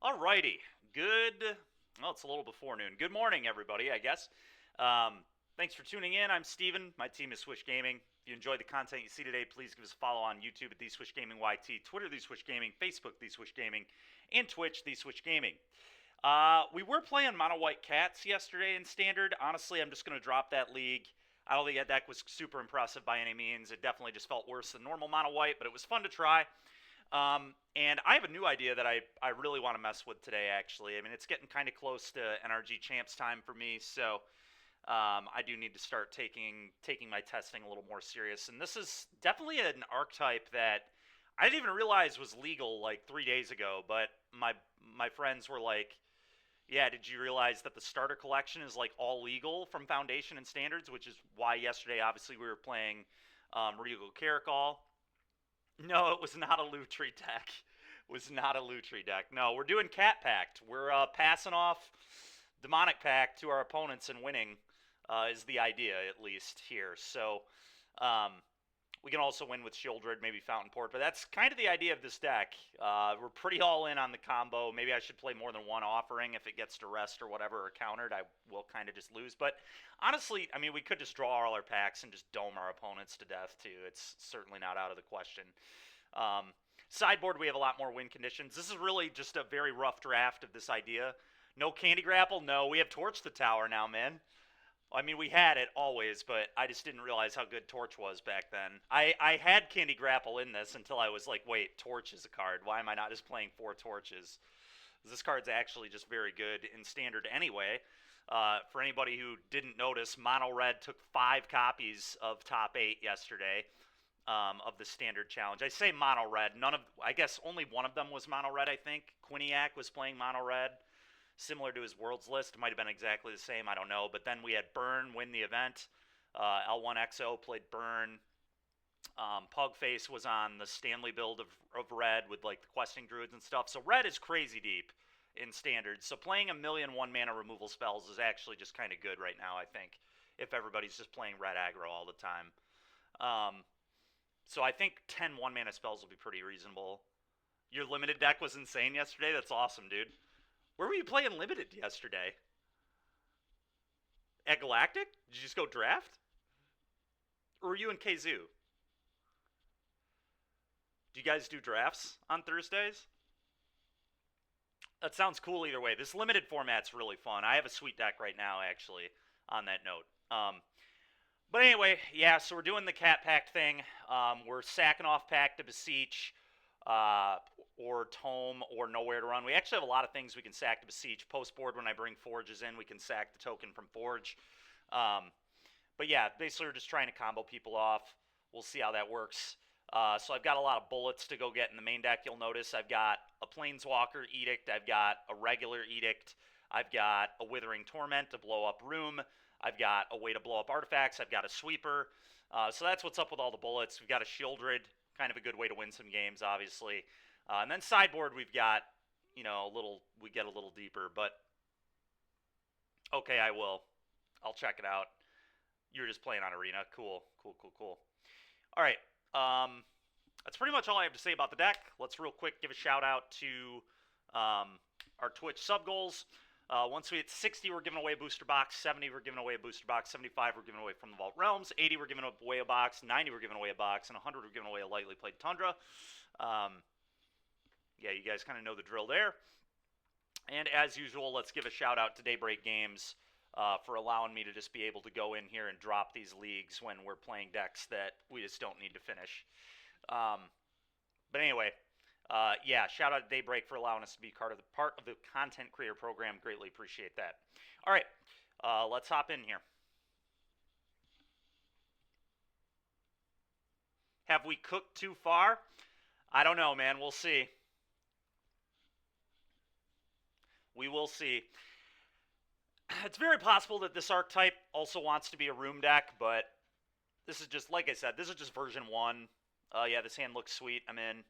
Alrighty. Good. Well, it's a little before noon. Good morning, everybody, I guess. Thanks for tuning in. I'm Steven. My team is Swish Gaming. If you enjoyed the content you see today, please give us a follow on YouTube at The Swish Gaming YT, Twitter, The Swish Gaming, Facebook, The Swish Gaming, and Twitch, The Swish Gaming. We were playing Mono White Cats yesterday in Standard. Honestly, I'm just going to drop that league. I don't think that deck was super impressive by any means. It definitely just felt worse than normal Mono White, but it was fun to try. And I have a new idea that I really want to mess with today, actually. I mean, it's getting kind of close to NRG Champs time for me, so I do need to start taking my testing a little more serious. And this is definitely an archetype that I didn't even realize was legal like 3 days ago, but my friends were like, yeah, did you realize that the starter collection is like all legal from Foundation and Standards, which is why yesterday, obviously, we were playing Ryugo Caracol. No, it was not a Lutri deck. It was not a Lutri deck. No, we're doing Cat Pact. We're passing off Demonic Pact to our opponents and winning is the idea, at least, here. So we can also win with Shieldred, maybe Fountain Port, but that's kind of the idea of this deck. We're pretty all in on the combo. Maybe I should play more than one offering. If it gets to rest or whatever or countered, I will kind of just lose. But honestly, I mean, we could just draw all our packs and just dome our opponents to death, too. It's certainly not out of the question. Sideboard, we have a lot more win conditions. This is really just a very rough draft of this idea. No Candy Grapple? No, we have Torch the Tower now, man. I mean, we had it always, but I just didn't realize how good Torch was back then. I had Candy Grapple in this until I was like, wait, Torch is a card. Why am I not just playing 4 Torches? This card's actually just very good in Standard anyway. For anybody who didn't notice, Mono Red took 5 copies of Top 8 yesterday of the Standard Challenge. I say Mono Red. I guess only one of them was Mono Red, I think. Quiniac was playing Mono Red. Similar to his Worlds list. It might have been exactly the same. I don't know. But then we had Burn win the event. L1XO played Burn. Pugface was on the Stanley build of Red with like the Questing Druids and stuff. So Red is crazy deep in Standard. So playing a million 1-mana removal spells is actually just kind of good right now, I think, if everybody's just playing Red aggro all the time. So I think 10 1-mana spells will be pretty reasonable. Your limited deck was insane yesterday? That's awesome, dude. Where were you playing limited yesterday? At Galactic? Did you just go draft? Or were you in Kazoo? Do you guys do drafts on Thursdays? That sounds cool either way. This limited format's really fun. I have a sweet deck right now, actually, on that note. But anyway, yeah, so we're doing the Cat Pact thing. We're sacking off Pact to Beseech. Or Tome, or Nowhere to Run. We actually have a lot of things we can sack to Beseech. Post board, when I bring Forges in, we can sack the token from Forge. But yeah, basically we're just trying to combo people off. We'll see how that works. So I've got a lot of bullets to go get in the main deck. You'll notice I've got a Planeswalker Edict. I've got a regular Edict. I've got a Withering Torment to blow up Room. I've got a way to blow up artifacts. I've got a Sweeper. So that's what's up with all the bullets. We've got a Shieldred. Kind of a good way to win some games, obviously. And then sideboard, we've got, we get a little deeper, but okay, I will. I'll check it out. You're just playing on Arena. Cool. All right. That's pretty much all I have to say about the deck. Let's real quick give a shout out to our Twitch sub goals. Once we hit 60, we're giving away a booster box. 70, we're giving away a booster box. 75, we're giving away From the Vault Realms. 80, we're giving away a box. 90, we're giving away a box. And 100, we're giving away a lightly played Tundra. Yeah, you guys kind of know the drill there. And as usual, let's give a shout out to Daybreak Games for allowing me to just be able to go in here and drop these leagues when we're playing decks that we just don't need to finish. But anyway, yeah, shout out to Daybreak for allowing us to be part of the content creator program. Greatly appreciate that. All right, let's hop in here. Have we cooked too far? I don't know, man. We'll see. We will see. It's very possible that this archetype also wants to be a room deck, but this is just, like I said, this is just version 1. Yeah, this hand looks sweet. I'm in.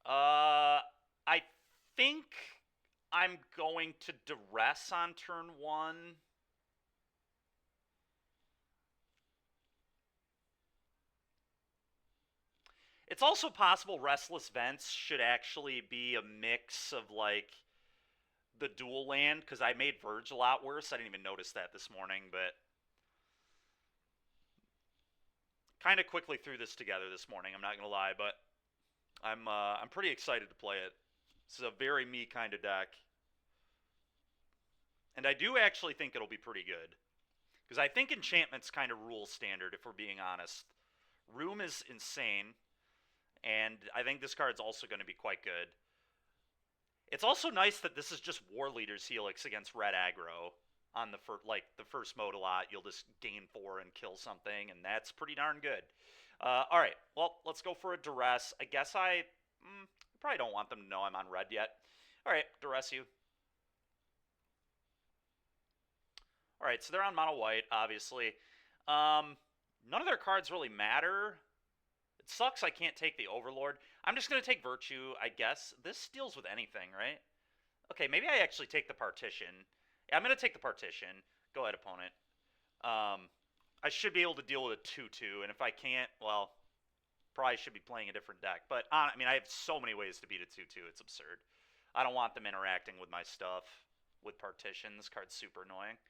I think I'm going to duress on turn 1. It's also possible Restless Vents should actually be a mix of, like, the dual land, because I made Verge a lot worse. I didn't even notice that this morning, but kind of quickly threw this together this morning, I'm not going to lie, but I'm pretty excited to play it. This is a very me kind of deck. And I do actually think it'll be pretty good. Because I think enchantments kind of rule standard, if we're being honest. Room is insane, and I think this card's also going to be quite good. It's also nice that this is just War Leader's Helix against red aggro. On the first mode a lot, you'll just gain 4 and kill something, and that's pretty darn good. All right, well, let's go for a Duress. I guess I probably don't want them to know I'm on red yet. All right, Duress you. All right, so they're on mono white, obviously. None of their cards really matter. It sucks I can't take the Overlord. I'm just going to take Virtue, I guess. This deals with anything, right? Okay, maybe I actually take the Partition. Yeah, I'm going to take the Partition. Go ahead, opponent. I should be able to deal with a 2-2, and if I can't, well, probably should be playing a different deck. But, I mean, I have so many ways to beat a 2-2, it's absurd. I don't want them interacting with my stuff with Partition. This card's super annoying.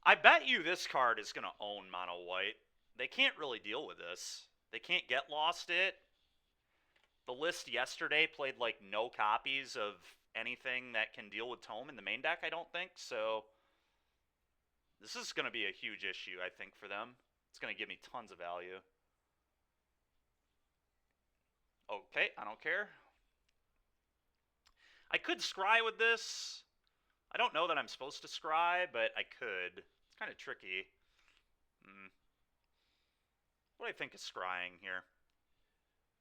I bet you this card is going to own mono white. They can't really deal with this. They can't get lost it. The list yesterday played like no copies of anything that can deal with Tome in the main deck, I don't think. So this is going to be a huge issue, I think, for them. It's going to give me tons of value. Okay, I don't care. I could scry with this. I don't know that I'm supposed to scry, but I could. It's kind of tricky. What do I think of scrying here?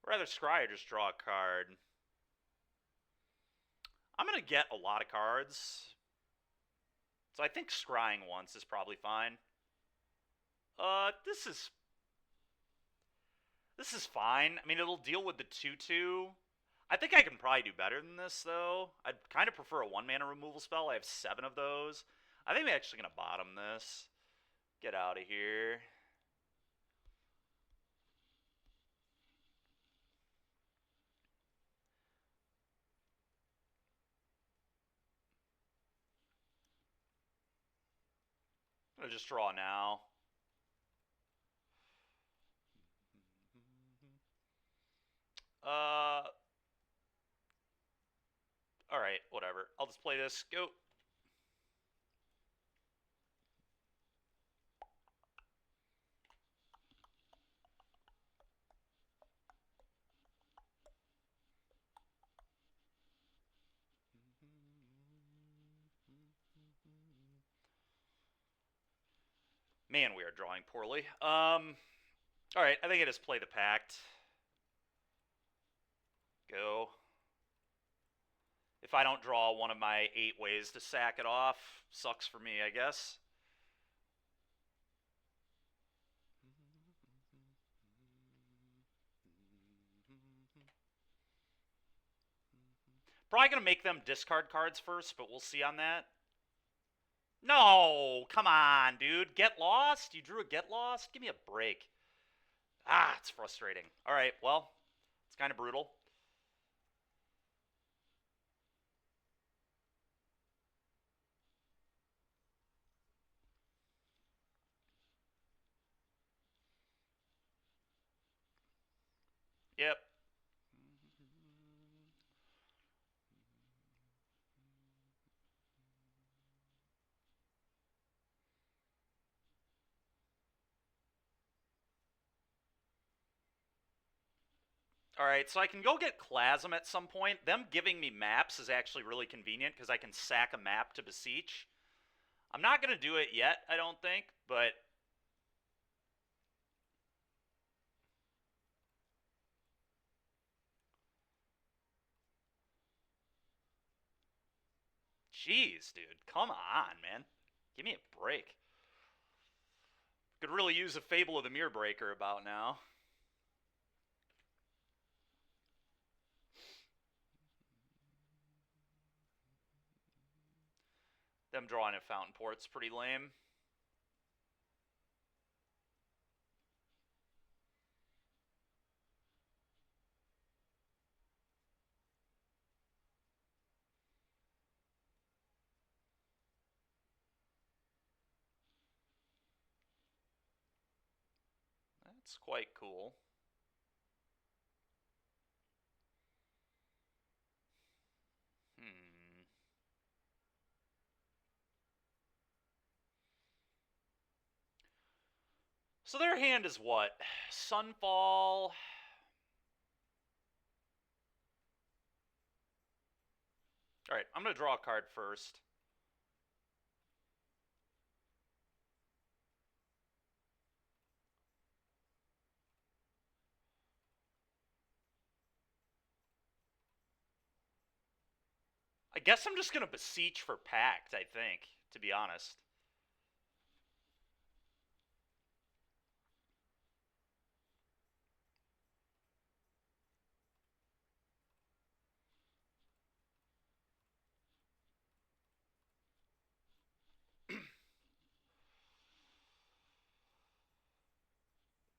Rather scry or just draw a card. I'm going to get a lot of cards. So I think scrying once is probably fine. This is fine. I mean, it'll deal with the 2-2. I think I can probably do better than this, though. I'd kind of prefer a 1-mana removal spell. I have 7 of those. I think I'm actually going to bottom this. Get out of here. I'm going to just draw now. Alright, whatever. I'll just play this. Go. Man, we are drawing poorly. Alright, I think I just play the pact. Go. If I don't draw one of my 8 ways to sack it off, sucks for me, I guess. Probably going to make them discard cards first, but we'll see on that. No, come on, dude. Get lost? You drew a get lost? Give me a break. Ah, it's frustrating. All right, well, it's kind of brutal. Yep. All right, so I can go get Klasm at some point. Them giving me maps is actually really convenient because I can sack a map to beseech. I'm not going to do it yet, I don't think, but... Jeez, dude. Come on, man. Give me a break. Could really use a Fable of the Mirror Breaker about now. Them drawing a Fountain Port's pretty lame. It's quite cool. Hmm. So their hand is what? Sunfall. Alright, I'm going to draw a card first. I guess I'm just going to beseech for pact, I think, to be honest.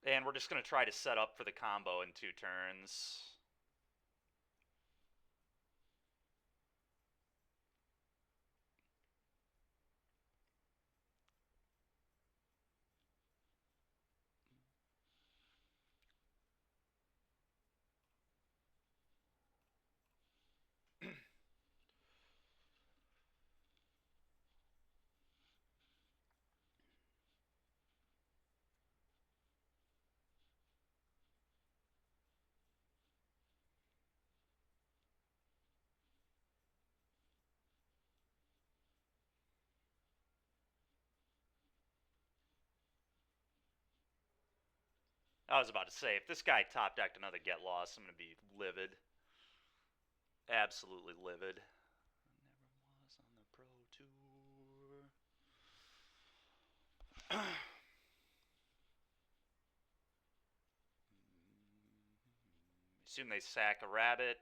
And we're just going to try to set up for the combo in 2 turns. I was about to say, if this guy top decked another Get Lost, I'm going to be livid. Absolutely livid. Never was on the Pro Tour. Assume they sack a rabbit.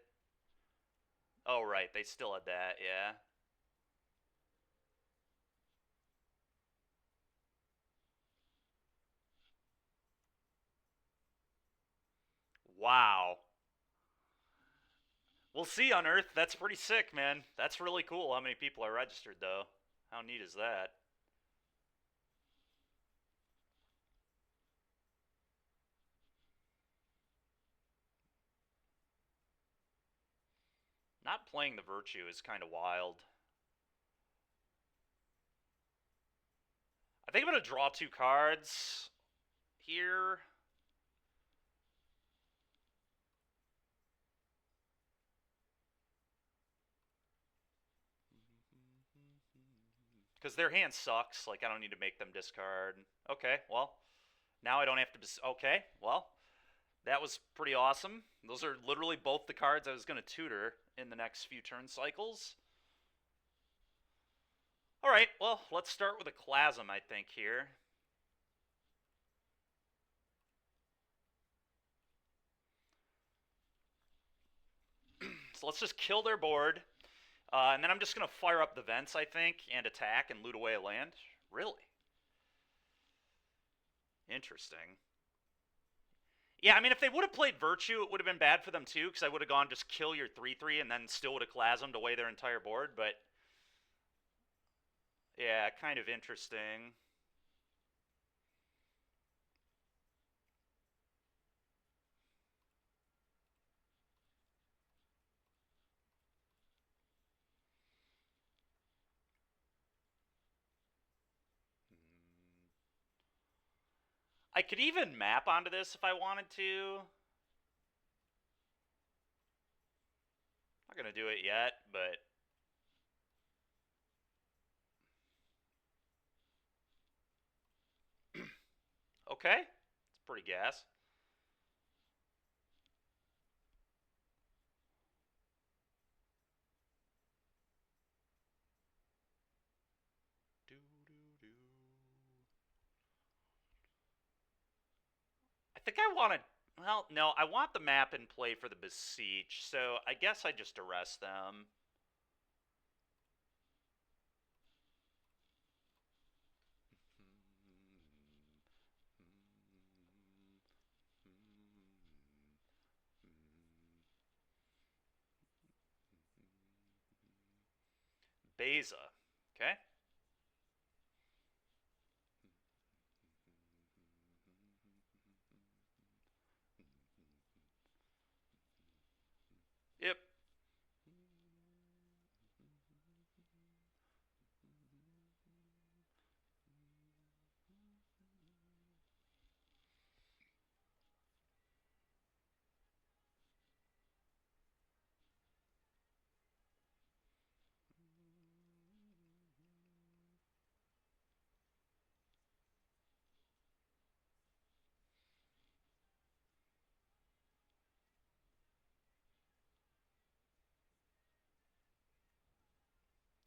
Oh, right, they still had that, yeah. Wow. We'll see, Unearth. That's pretty sick, man. That's really cool how many people are registered, though. How neat is that? Not playing the Virtue is kind of wild. I think I'm going to draw 2 cards here. Because their hand sucks. Like, I don't need to make them discard. Okay, well, now I don't have to... Okay, well, that was pretty awesome. Those are literally both the cards I was going to tutor in the next few turn cycles. All right, well, let's start with a Chlasm, I think, here. So let's just kill their board. And then I'm just going to fire up the vents, I think, and attack and loot away a land. Really? Interesting. Yeah, I mean, if they would have played Virtue, it would have been bad for them, too, because I would have gone just kill your 3-3 and then still would have Chlasmed away their entire board, but... Yeah, kind of interesting. I could even map onto this if I wanted to. Not going to do it yet, but... Okay. It's pretty gas. I think I want to... Well, no, I want the map in play for the Beseech, so I guess I just arrest them. Beza. Okay.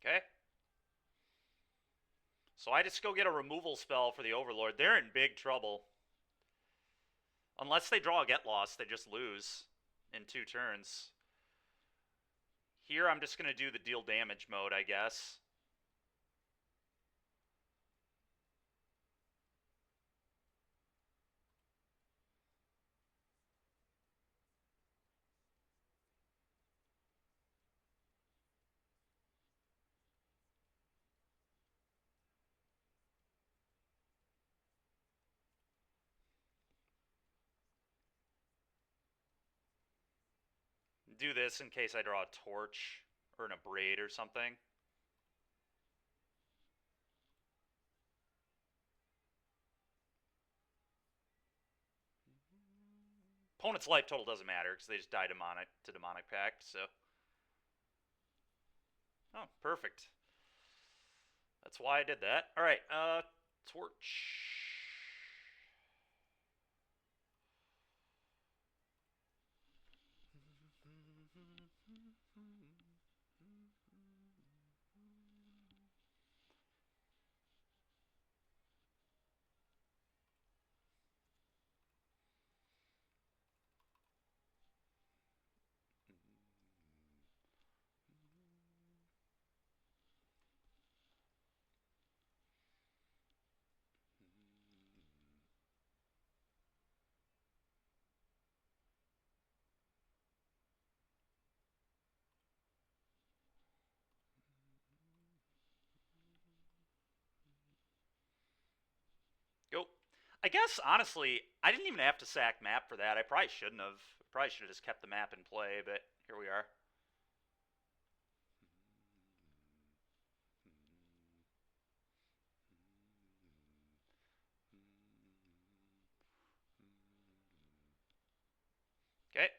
Okay. So I just go get a removal spell for the Overlord. They're in big trouble. Unless they draw a Get Lost, they just lose in 2 turns. Here I'm just going to do the deal damage mode, I guess. Do this in case I draw a Torch or an Abrade or something. Opponent's life total doesn't matter because they just die to Demonic Pact, so. Oh, perfect. That's why I did that. Alright, Torch. Go. I guess, honestly, I didn't even have to sack map for that. I probably shouldn't have. Probably should have just kept the map in play, but here we are. Okay.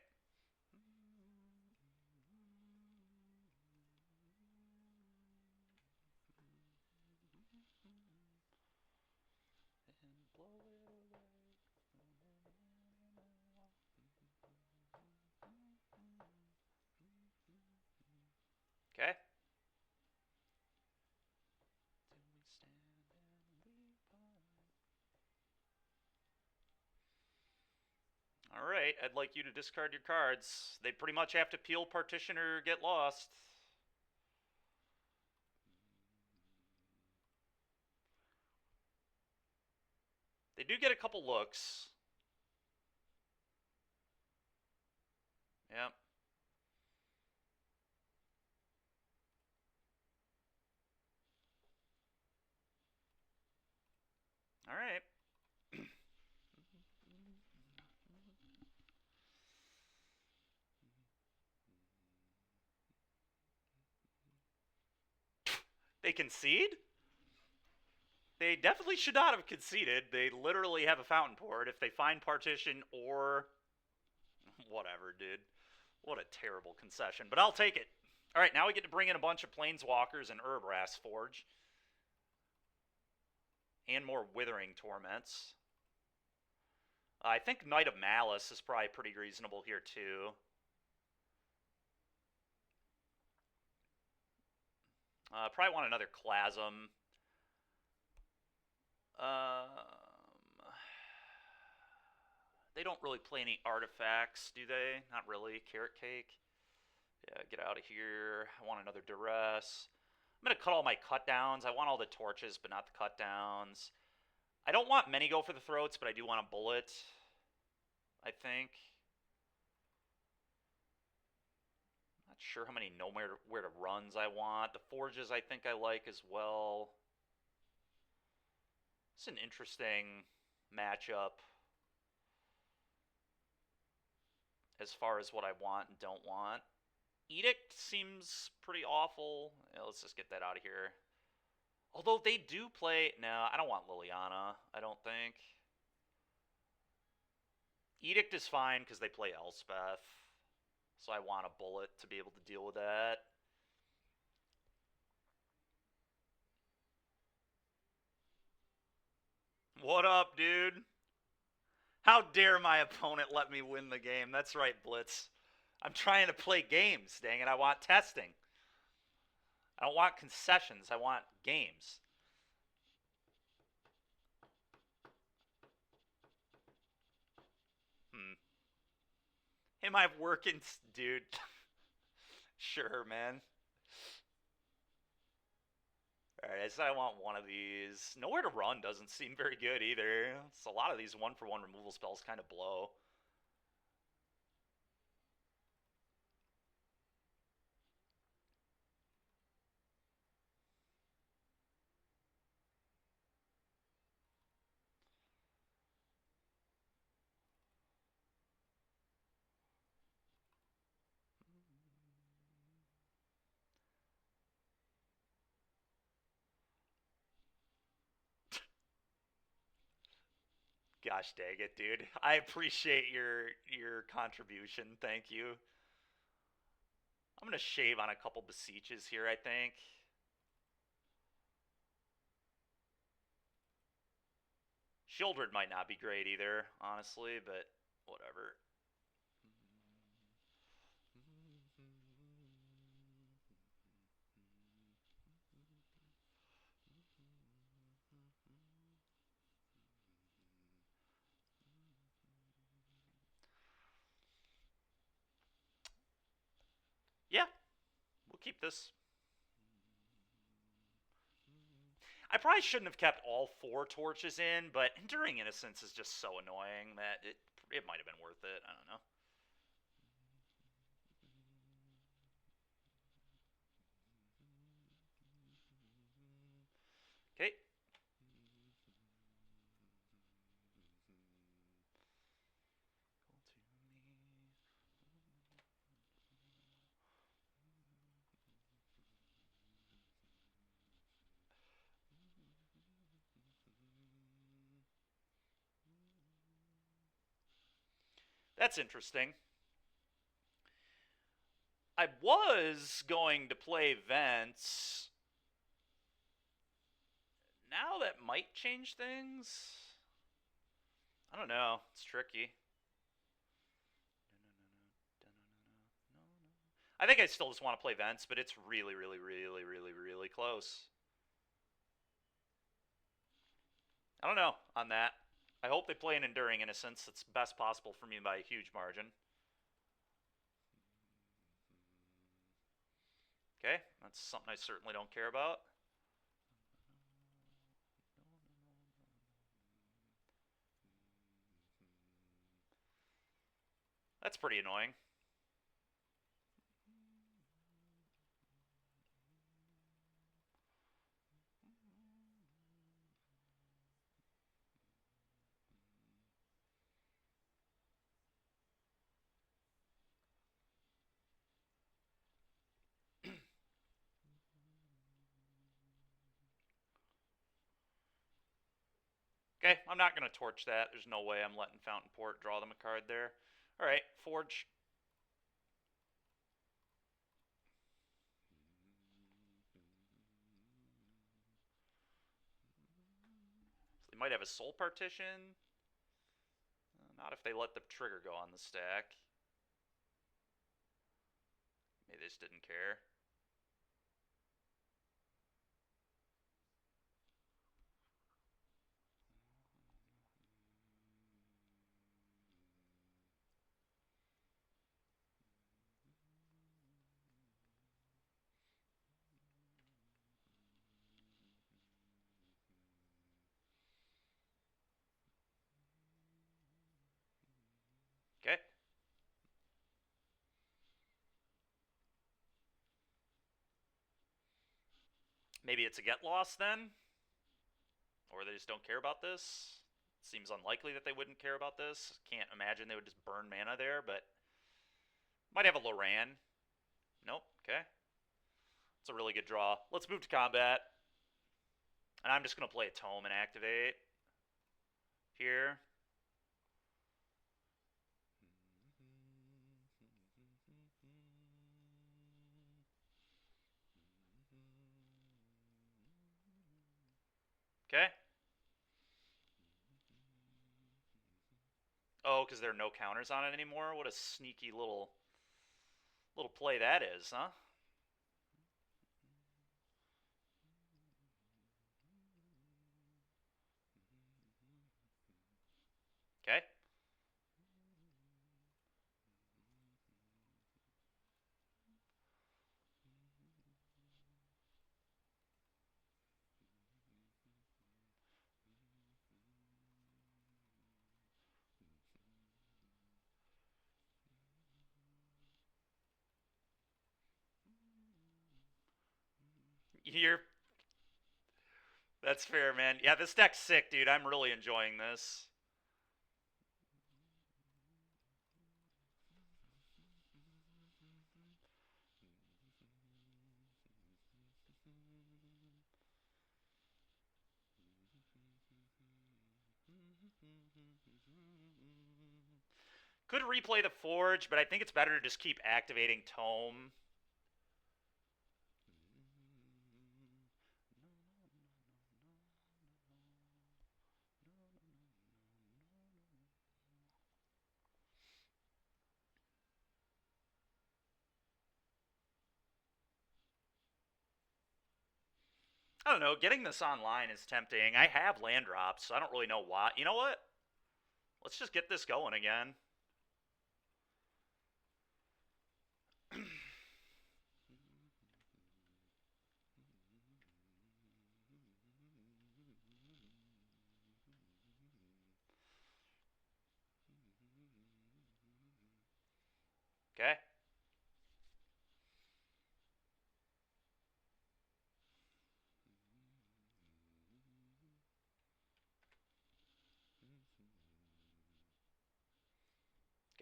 Okay. Alright, I'd like you to discard your cards. They pretty much have to peel, partition, or get lost. They do get a couple looks. Yep. Alright. They concede? They definitely should not have conceded. They literally have a fountain port. If they find partition or whatever, dude. What a terrible concession. But I'll take it. Alright, now we get to bring in a bunch of Planeswalkers and Urabrask Forge. And more Withering Torments. I think Knight of Malice is probably pretty reasonable here, too. Probably want another Clasm. They don't really play any artifacts, do they? Not really. Carrot Cake. Yeah, get out of here. I want another Duress. I'm going to cut all my cut downs. I want all the torches, but not the cut downs. I don't want many go for the throats, but I do want a bullet, I think. Not sure how many know where to runs I want. The forges I think I like as well. It's an interesting matchup as far as what I want and don't want. Edict seems pretty awful. Yeah, let's just get that out of here. Although they do play... No, I don't want Liliana, I don't think. Edict is fine because they play Elspeth. So I want a bullet to be able to deal with that. What up, dude? How dare my opponent let me win the game? That's right, Blitz. I'm trying to play games, dang it. I want testing. I don't want concessions. I want games. Hmm. Hey, my working, dude. Sure, man. Alright, I said I want one of these. Nowhere to Run doesn't seem very good either. It's a lot of these one-for-one removal spells kind of blow. Gosh dang it, dude. I appreciate your contribution. Thank you. I'm gonna shave on a couple beseeches here, I think. Shieldred might not be great either, honestly, but whatever. Yeah, we'll keep this. I probably shouldn't have kept all 4 torches in, but Enduring Innocence is just so annoying that it might have been worth it. I don't know. Okay. That's interesting. I was going to play Vents. Now that might change things. I don't know. It's tricky. I think I still just want to play Vents, but it's really, really, really, really, really close. I don't know on that. I hope they play an Enduring Innocence. It's best possible for me by a huge margin. Okay, that's something I certainly don't care about. That's pretty annoying. Okay, I'm not going to torch that. There's no way I'm letting Fountain Port draw them a card there. Alright, Forge. So they might have a Soul Partition. Not if they let the trigger go on the stack. Maybe they just didn't care. Okay. Maybe it's a get lost then? Or they just don't care about this? Seems unlikely that they wouldn't care about this. Can't imagine they would just burn mana there, but might have a Loran. Nope. Okay. It's a really good draw. Let's move to combat. And I'm just going to play a Tome and activate here. Okay. Oh, because there are no counters on it anymore? What a sneaky little play that is, huh? Okay. You're That's fair, man. Yeah, this deck's sick, dude. I'm really enjoying this. Could replay the Forge, but I think it's better to just keep activating Tome. I don't know. Getting this online is tempting. I have land drops, so I don't really know why. You know what? Let's just get this going again. Okay.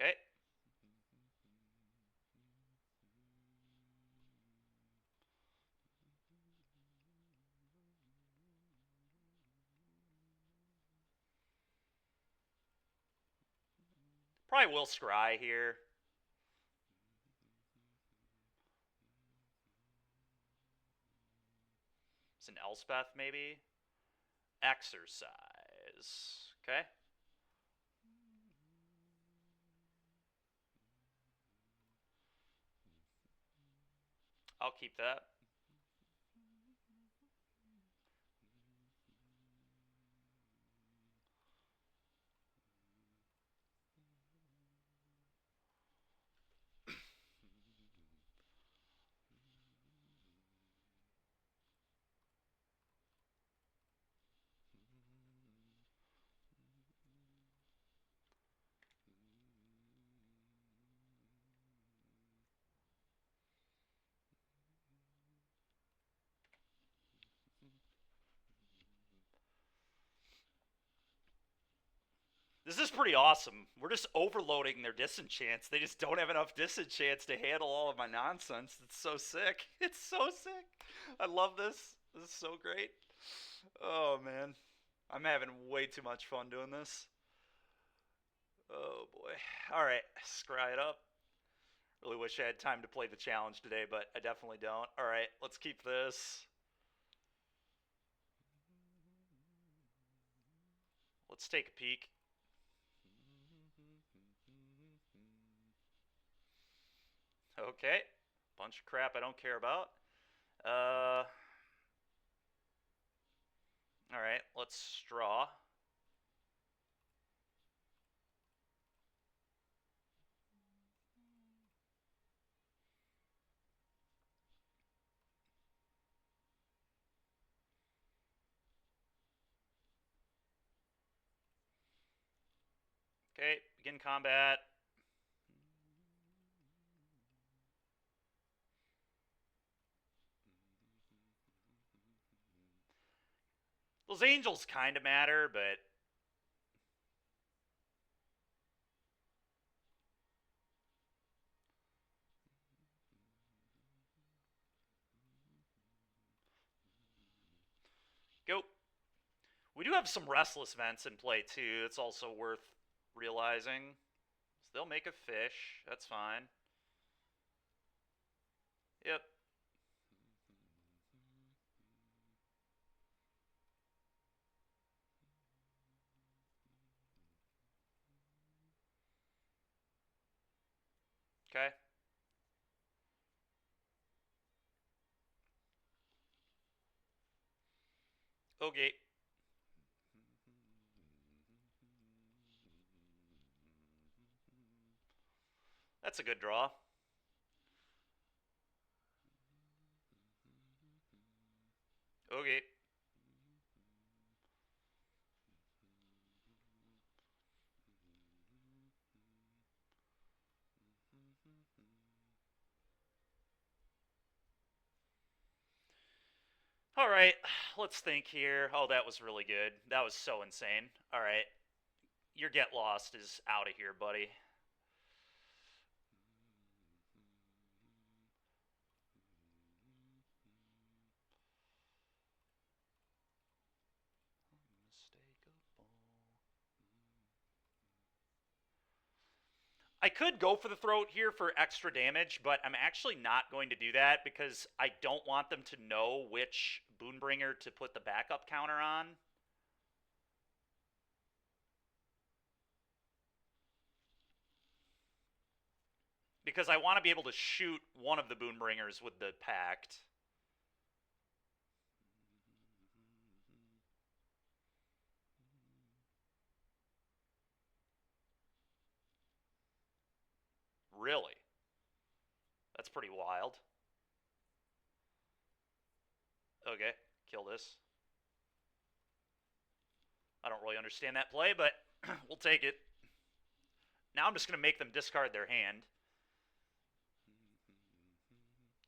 Okay. Probably will scry here. It's an Elspeth, maybe? Exercise. Okay. I'll keep that. This is pretty awesome. We're just overloading their disenchants. They just don't have enough disenchants to handle all of my nonsense. It's so sick. It's so sick. I love this. This is so great. Oh, man. I'm having way too much fun doing this. Oh, boy. All right. Scry it up. Really wish I had time to play the challenge today, but I definitely don't. All right. Let's keep this. Let's take a peek. Okay. Bunch of crap I don't care about. Alright, let's straw. Okay, begin combat. Those angels kind of matter, but go. We do have some restless vents in play too. It's also worth realizing. So they'll make a fish. That's fine. Yep. Okay. Okay. That's a good draw. Okay. All right, let's think here. Oh, that was really good. That was so insane. All right, your get lost is out of here, buddy. Unmistakable. I could go for the throat here for extra damage, but I'm actually not going to do that because I don't want them to know which Boonbringer to put the backup counter on. Because I want to be able to shoot one of the Boonbringers with the pact. Really? That's pretty wild. Okay, kill this. I don't really understand that play, but we'll take it. Now I'm just going to make them discard their hand.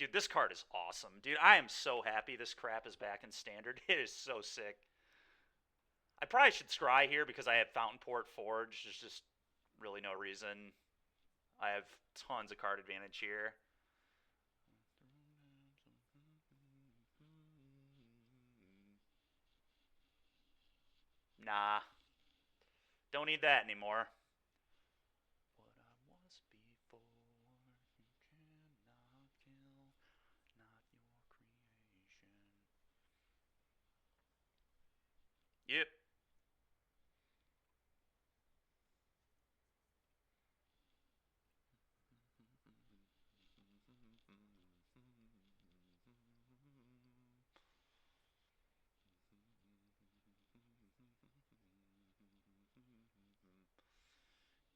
Dude, this card is awesome. Dude, I am so happy this crap is back in Standard. It is so sick. I probably should scry here because I have Fountain Port Forge. There's just really no reason. I have tons of card advantage here. Nah. Don't need that anymore. What I was before, you cannot kill, not your creation. Yep.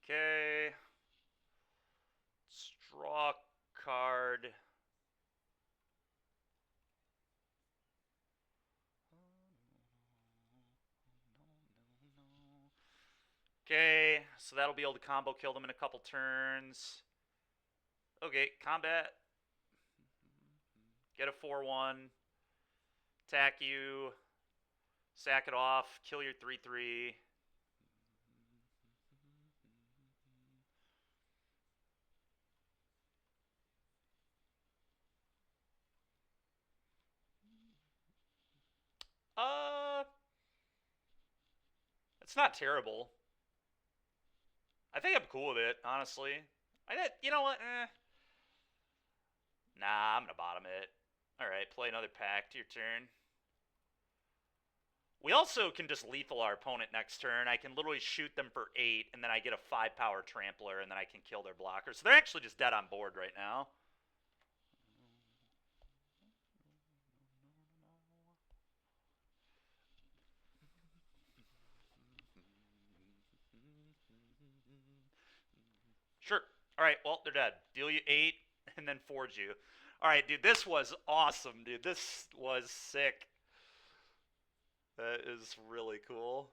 Okay. Straw card. Okay, so that'll be able to combo kill them in a couple turns. Okay, combat. Get a 4-1. Attack you. Sack it off. Kill your 3-3. It's not terrible. I think I'm cool with it, honestly. You know what? Nah, I'm gonna bottom it. Alright, play another pact. Your turn. We also can just lethal our opponent next turn. I can literally shoot them for 8, and then I get a 5-power trampler, and then I can kill their blockers. So they're actually just dead on board right now. Sure. All right, well, they're dead. Deal you 8, and then forge you. All right, dude, this was awesome, dude. This was sick. That is really cool.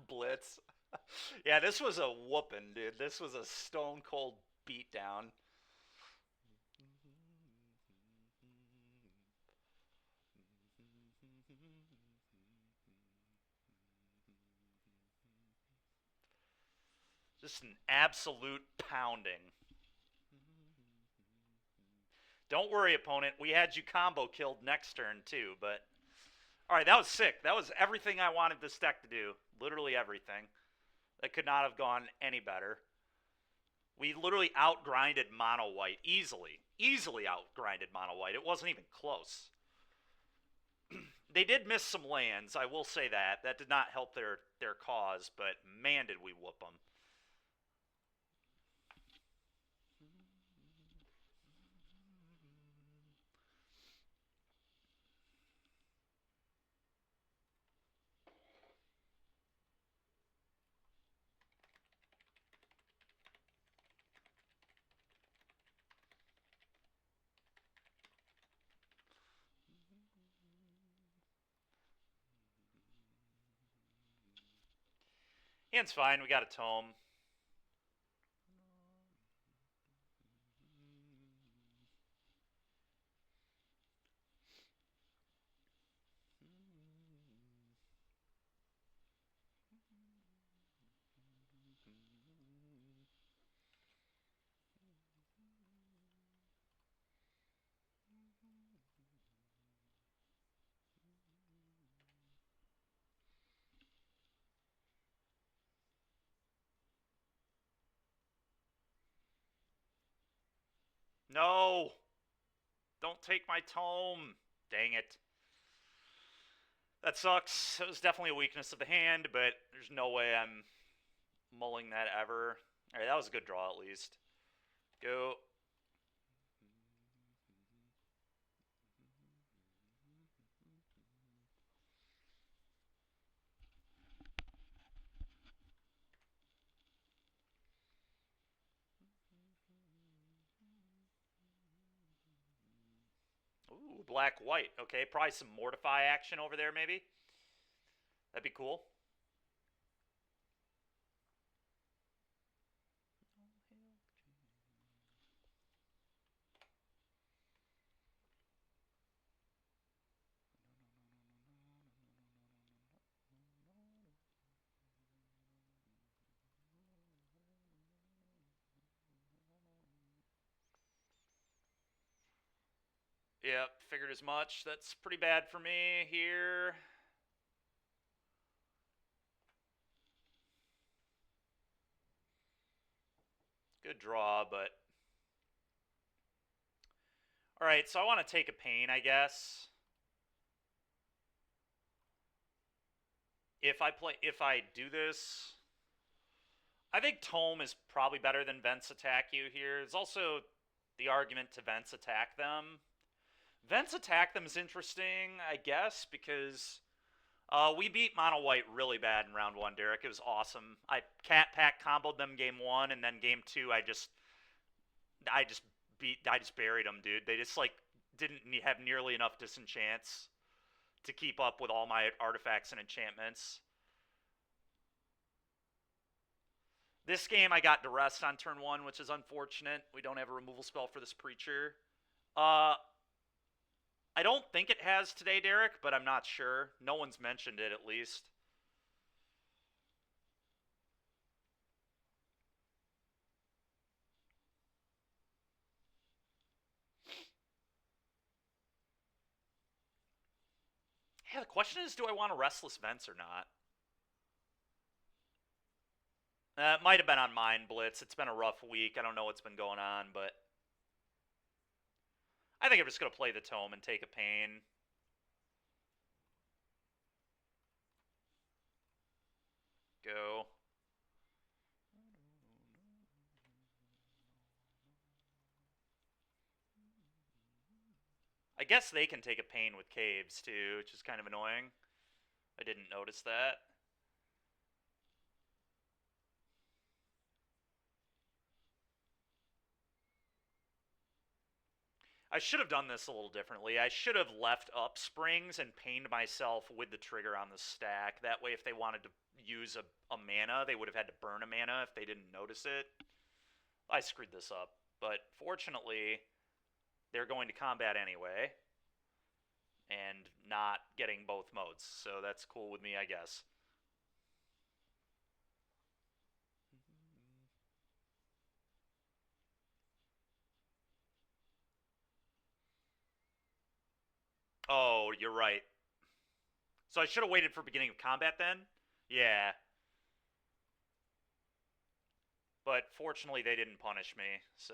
Blitz. Yeah, this was a whooping, dude. This was a stone cold beatdown. Just an absolute pounding. Don't worry, opponent. We had you combo killed next turn, too, but... Alright, that was sick. That was everything I wanted this deck to do. Literally everything. That could not have gone any better. We literally outgrinded mono white easily. Easily outgrinded mono white. It wasn't even close. They did miss some lands, I will say that. That did not help their cause, but man, did we whoop them. Hand's fine. We got a tome. No! Don't take my tome! Dang it. That sucks. It was definitely a weakness of the hand, but there's no way I'm mulling that ever. Alright, that was a good draw at least. Go. Ooh, black-white. Okay, probably some Mortify action over there, maybe? That'd be cool. Yep, figured as much. That's pretty bad for me here. Good draw, but... Alright, so I want to take a pain, I guess. If I do this... I think Tome is probably better than Vents attack you here. There's also the argument to Vents attack them. Vents attack them is interesting, I guess, because we beat Mono White really bad in round 1, Derek. It was awesome. I Cat Pack comboed them game 1, and then game 2 I just buried them, dude. They just like didn't have nearly enough disenchants to keep up with all my artifacts and enchantments. This game I got Duress on turn 1, which is unfortunate. We don't have a removal spell for this Preacher. I don't think it has today, Derek, but I'm not sure. No one's mentioned it, at least. Yeah, the question is, do I want a Restless Vents or not? It might have been on Mind Blitz. It's been a rough week. I don't know what's been going on, but... I think I'm just going to play the Tome and take a pain. Go. I guess they can take a pain with Caves, too, which is kind of annoying. I didn't notice that. I should have done this a little differently. I should have left up Springs and pained myself with the trigger on the stack. That way, if they wanted to use a mana, they would have had to burn a mana if they didn't notice it. I screwed this up. But fortunately, they're going to combat anyway. And not getting both modes. So that's cool with me, I guess. Oh, you're right. So I should have waited for beginning of combat then? Yeah. But fortunately, they didn't punish me, so...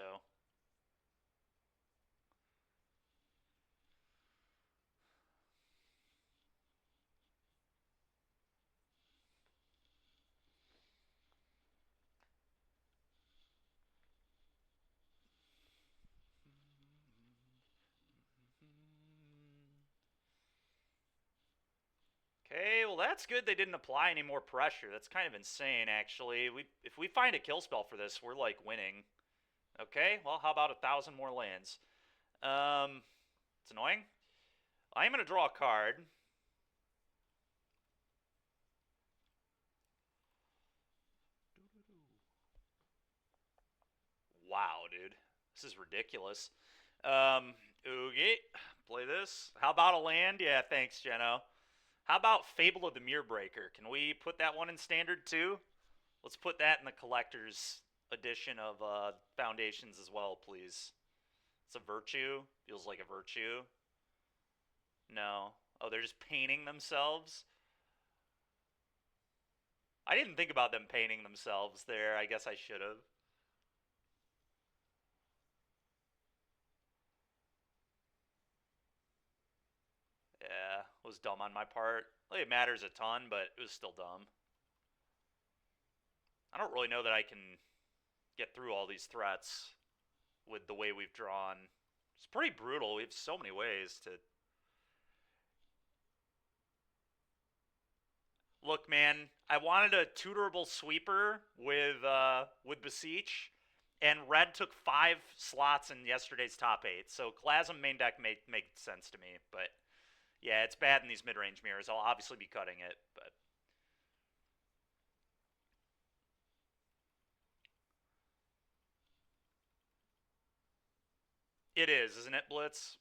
Okay, well that's good they didn't apply any more pressure. That's kind of insane, actually. If we find a kill spell for this, we're like winning. Okay, well how about 1,000 more lands? It's annoying. I'm gonna draw a card. This is ridiculous. Okay, play this. How about a land? Yeah, thanks, Jeno. How about Fable of the Mirror Breaker? Can we put that one in standard too? Let's put that in the collector's edition of Foundations as well, please. It's a virtue. Feels like a virtue. No. Oh, they're just painting themselves? I didn't think about them painting themselves there. I guess I should have. Yeah, it was dumb on my part. Like, it matters a ton, but it was still dumb. I don't really know that I can get through all these threats with the way we've drawn. It's pretty brutal. We have so many ways to... Look, man, I wanted a tutorable sweeper with Beseech, and red took 5 slots in yesterday's top 8, so Clasm main deck made sense to me, but yeah, it's bad in these mid-range mirrors. I'll obviously be cutting it, but... It is, isn't it, Blitz?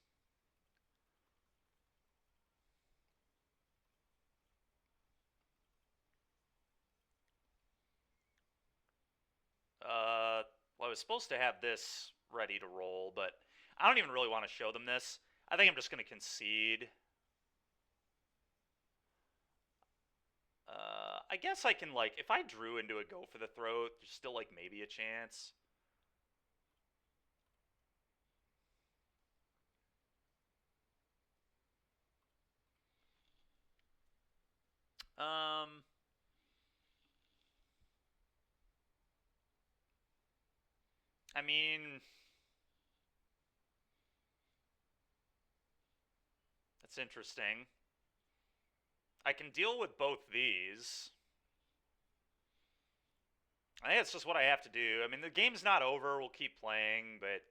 Well, I was supposed to have this ready to roll, but I don't even really want to show them this. I think I'm just going to concede. I guess I can, like, if I drew into a go for the throat, there's still, like, maybe a chance. Um, I mean, that's interesting. I can deal with both these. I think it's just what I have to do. I mean, the game's not over. We'll keep playing, but...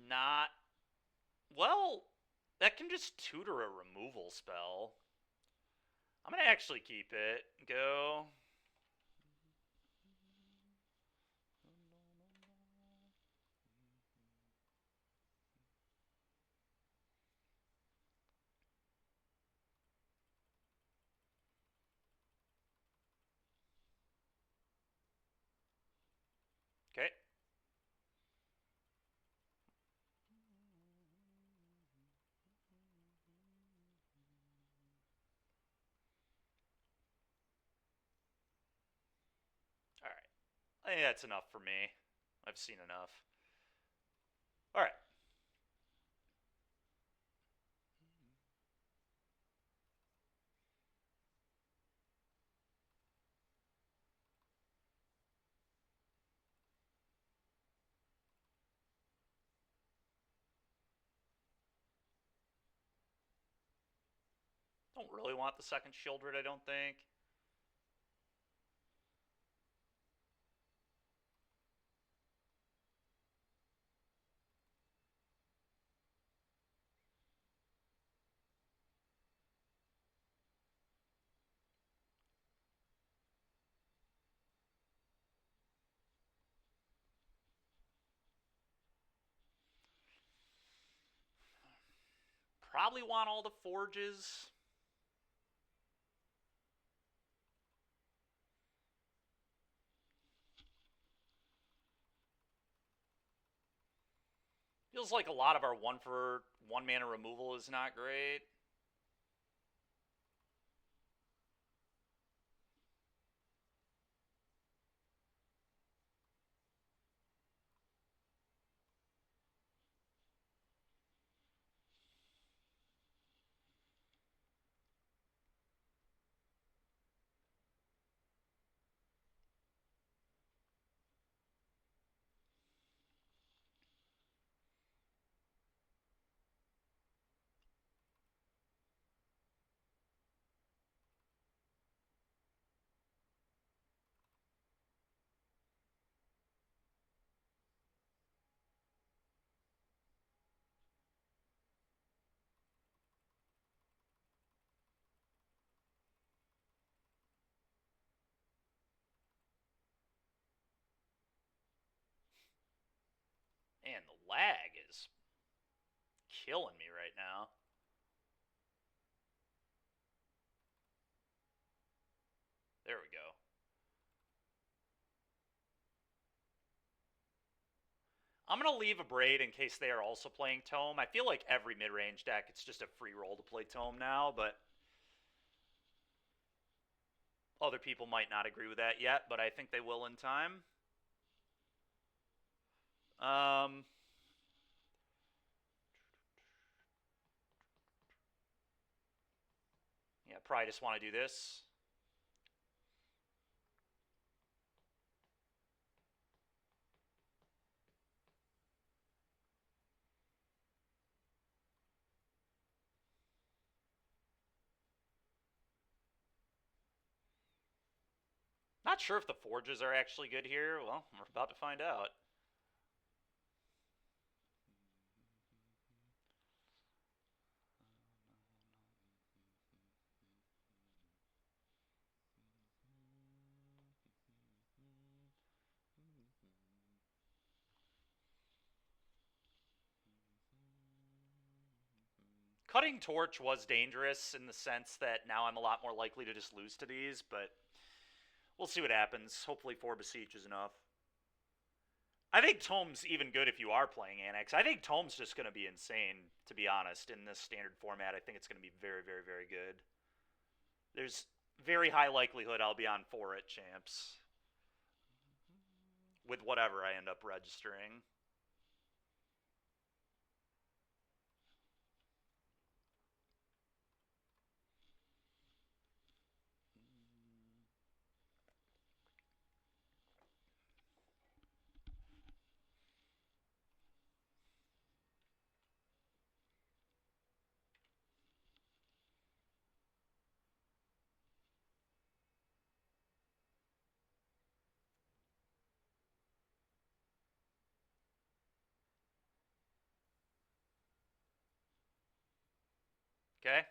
Not... Well, that can just tutor a removal spell. I'm going to actually keep it. Go. Okay. Alright. I think that's enough for me. I've seen enough. Alright. Don't really want the second Shieldred, I don't think. Probably want all the forges. Feels like a lot of our 1 mana removal is not great. Man, the lag is killing me right now. There we go. I'm going to leave a Braid in case they are also playing Tome. I feel like every mid-range deck, it's just a free roll to play Tome now, but other people might not agree with that yet, but I think they will in time. Yeah, probably just want to do this. Not sure if the forges are actually good here. Well, we're about to find out. Cutting Torch was dangerous in the sense that now I'm a lot more likely to just lose to these, but we'll see what happens. Hopefully 4 Beseech is enough. I think Tome's even good if you are playing Annex. I think Tome's just going to be insane, to be honest, in this standard format. I think it's going to be very, very, very good. There's very high likelihood I'll be on 4 at Champs. With whatever I end up registering. Okay?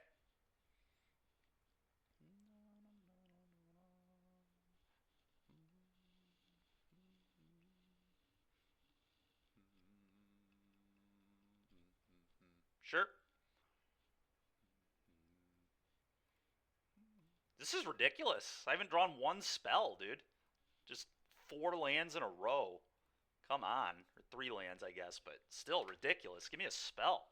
Sure. This is ridiculous. I haven't drawn one spell, dude. Just 4 lands in a row. Come on. Or 3 lands, I guess, but still ridiculous. Give me a spell.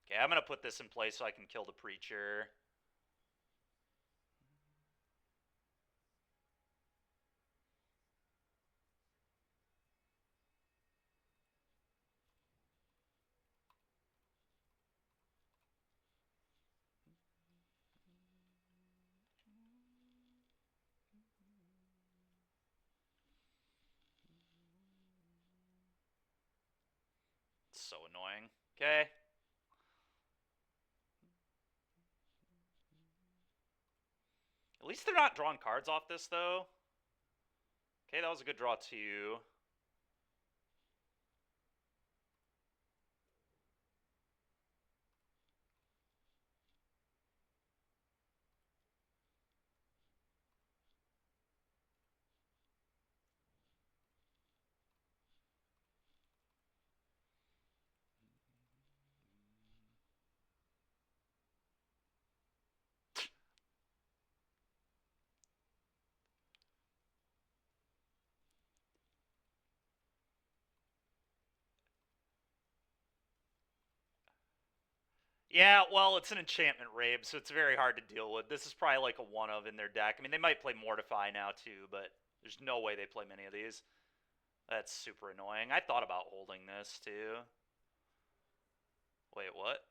Okay, I'm going to put this in place so I can kill the Preacher. It's so annoying. Okay. At least they're not drawing cards off this, though. Okay, that was a good draw, too. Yeah, well, it's an enchantment rave, so it's very hard to deal with. This is probably like a one of in their deck. I mean, they might play Mortify now too, but there's no way they play many of these. That's super annoying. I thought about holding this too. Wait, what?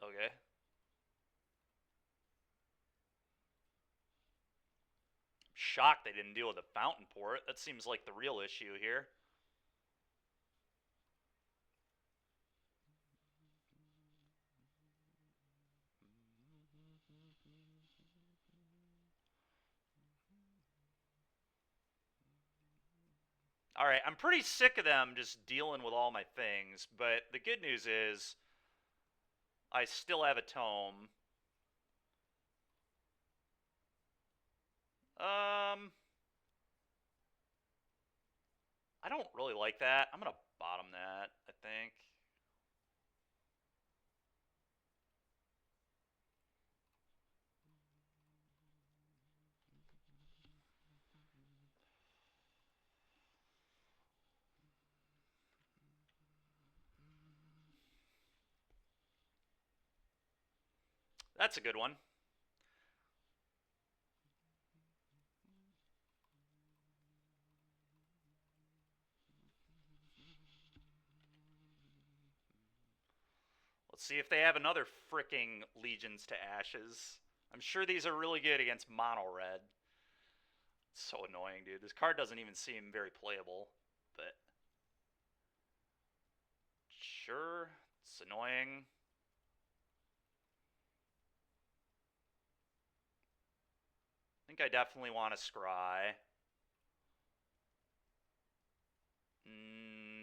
Okay. I'm shocked they didn't deal with the Fountain Port. That seems like the real issue here. Alright, I'm pretty sick of them just dealing with all my things, but the good news is I still have a tome. I don't really like that. I'm gonna bottom that, I think. That's a good one. Let's see if they have another fricking Legions to Ashes. I'm sure these are really good against mono red. It's so annoying, dude. This card doesn't even seem very playable, but sure, it's annoying. I think I definitely want to scry.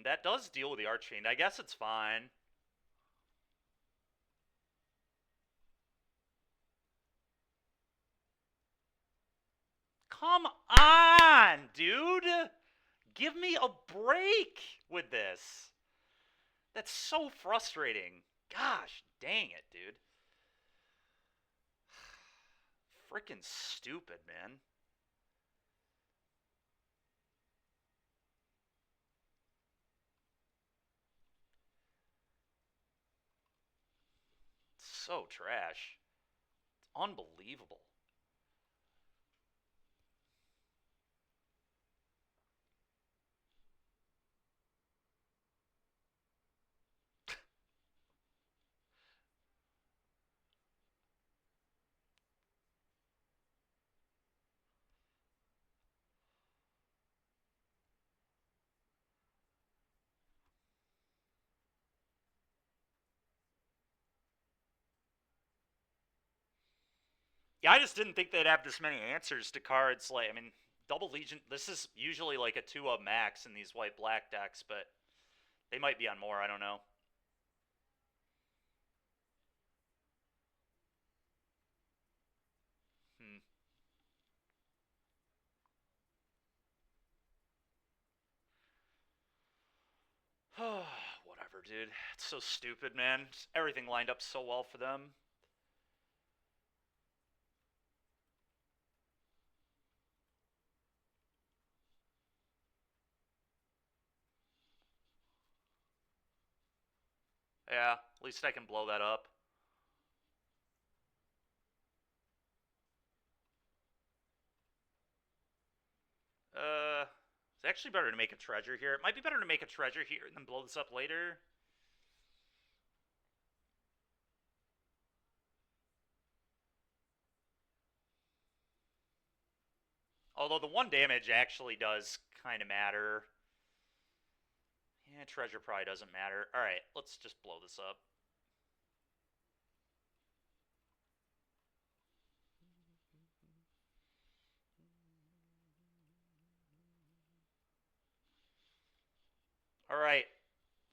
That does deal with the Archfiend. I guess it's fine. Come on, dude! Give me a break with this. That's so frustrating. Gosh dang it, dude. Freaking stupid, man. So trash. It's unbelievable. Yeah, I just didn't think they'd have this many answers to cards. Like, I mean, Double Legion, this is usually like a 2-up max in these white-black decks, but they might be on more, I don't know. Hmm. Whatever, dude. It's so stupid, man. Just everything lined up so well for them. Yeah, at least I can blow that up. It's actually better to make a treasure here. It might be better to make a treasure here and then blow this up later. Although the 1 damage actually does kind of matter. Yeah, treasure probably doesn't matter. Alright, let's just blow this up. Alright,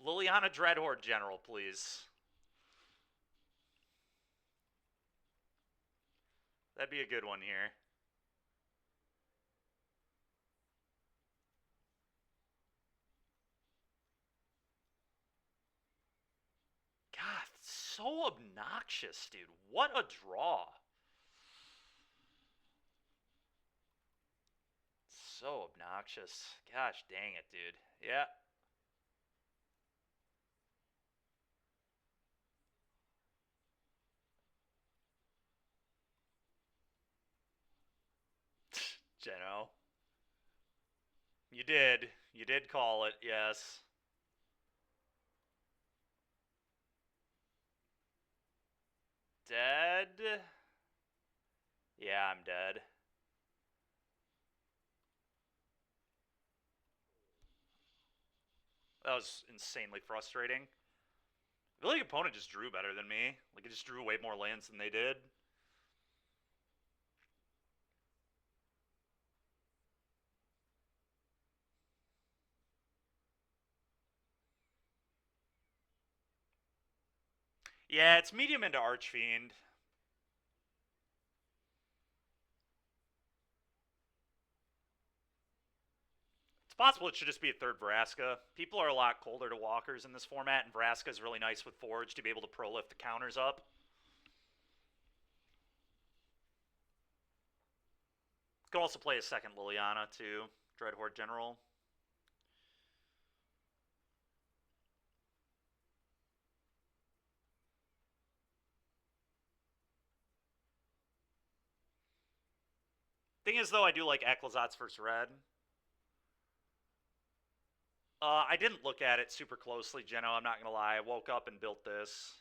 Liliana Dreadhorde General, please. That'd be a good one here. God, so obnoxious, dude. What a draw. So obnoxious. Gosh dang it, dude. Yeah. Geno. You did. You did call it, yes. Dead? Yeah, I'm dead. That was insanely frustrating. I feel like the opponent just drew better than me. Like, it just drew way more lands than they did. Yeah, it's medium into Archfiend. It's possible it should just be a third Vraska. People are a lot colder to walkers in this format, and Vraska is really nice with Forge to be able to pro-lift the counters up. Could also play a second Liliana, too. Dreadhorde General. Thing is, though, I do like Ecclesot's versus Red. I didn't look at it super closely, Geno. I'm not going to lie. I woke up and built this.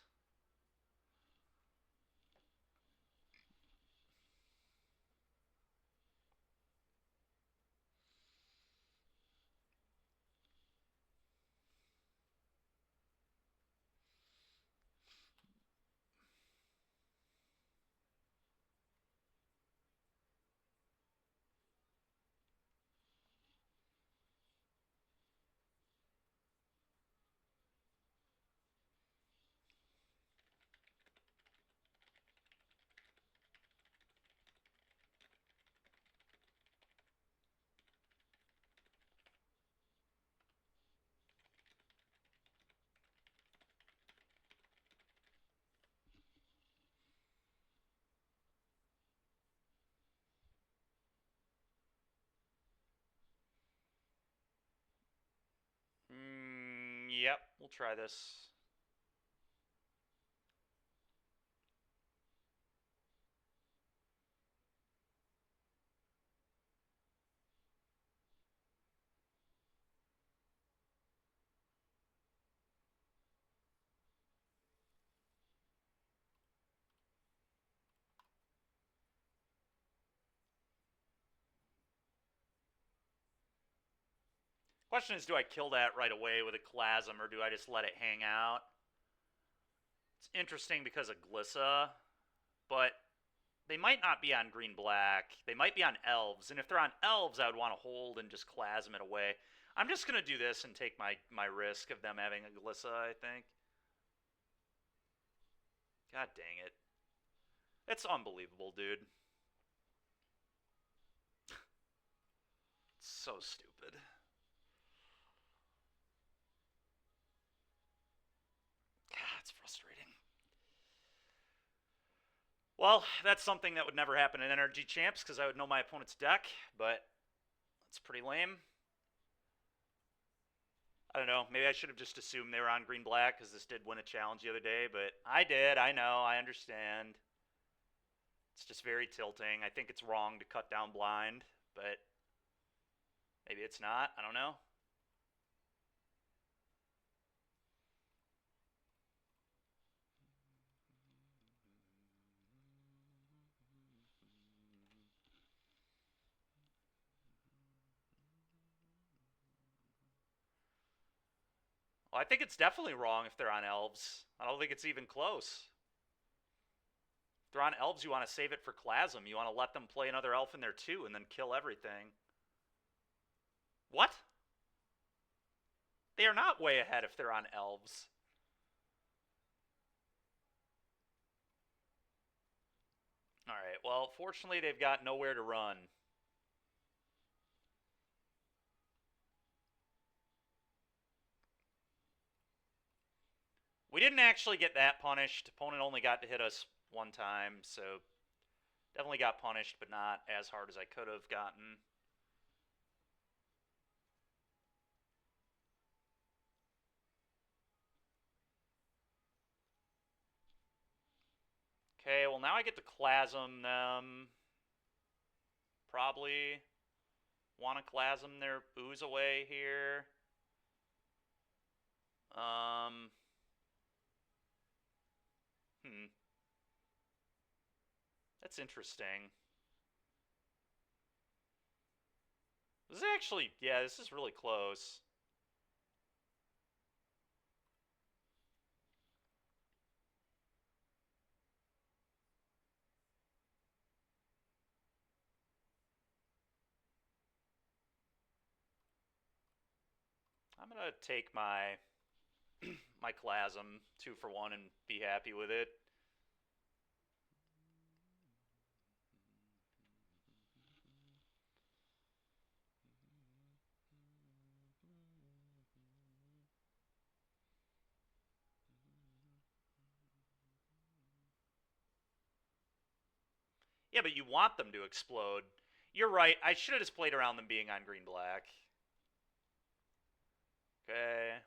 Yep, we'll try this. Question is, do I kill that right away with a Chlasm, or do I just let it hang out? It's interesting because of Glissa, but they might not be on green-black. They might be on Elves, and if they're on Elves, I would want to hold and just Chlasm it away. I'm just going to do this and take my risk of them having a Glissa, I think. God dang it. It's unbelievable, dude. It's so stupid. God, it's frustrating. Well, that's something that would never happen in Energy Champs because I would know my opponent's deck, but it's pretty lame. I don't know. Maybe I should have just assumed they were on green-black because this did win a challenge the other day, but I did. I know. I understand. It's just very tilting. I think it's wrong to cut down blind, but maybe it's not. I don't know. Well, I think it's definitely wrong if they're on Elves. I don't think it's even close. If they're on Elves, you want to save it for Chlasm. You want to let them play another Elf in there too and then kill everything. What? They are not way ahead if they're on Elves. Alright, well, fortunately they've got nowhere to run. We didn't actually get that punished. Opponent only got to hit us one time, so definitely got punished, but not as hard as I could have gotten. Okay, well now I get to Chlasm them. Probably want to Chlasm their ooze away here. That's interesting. This is actually, yeah, this is really close. I'm gonna take my my Clasm 2 for 1 and be happy with it. Yeah, but you want them to explode. You're right. I should have just played around them being on green-black. Okay.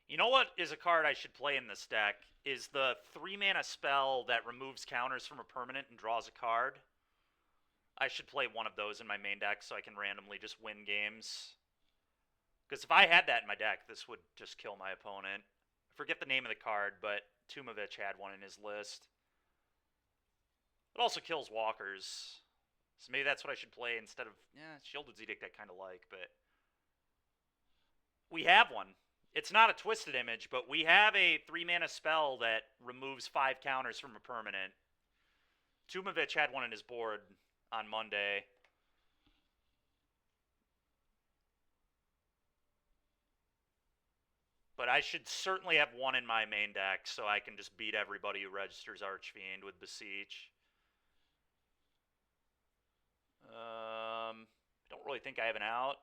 You know what is a card I should play in this deck? Is the 3-mana spell that removes counters from a permanent and draws a card. I should play one of those in my main deck so I can randomly just win games. Because if I had that in my deck, this would just kill my opponent. I forget the name of the card, but Tumovich had one in his list. It also kills walkers. So maybe that's what I should play instead of... Shielded Edict I kind of like, but... We have one. It's not a Twisted Image, but we have a 3-mana spell that removes 5 counters from a permanent. Tumovich had one in his board on Monday. But I should certainly have one in my main deck so I can just beat everybody who registers Archfiend with Beseech. I don't really think I have an out.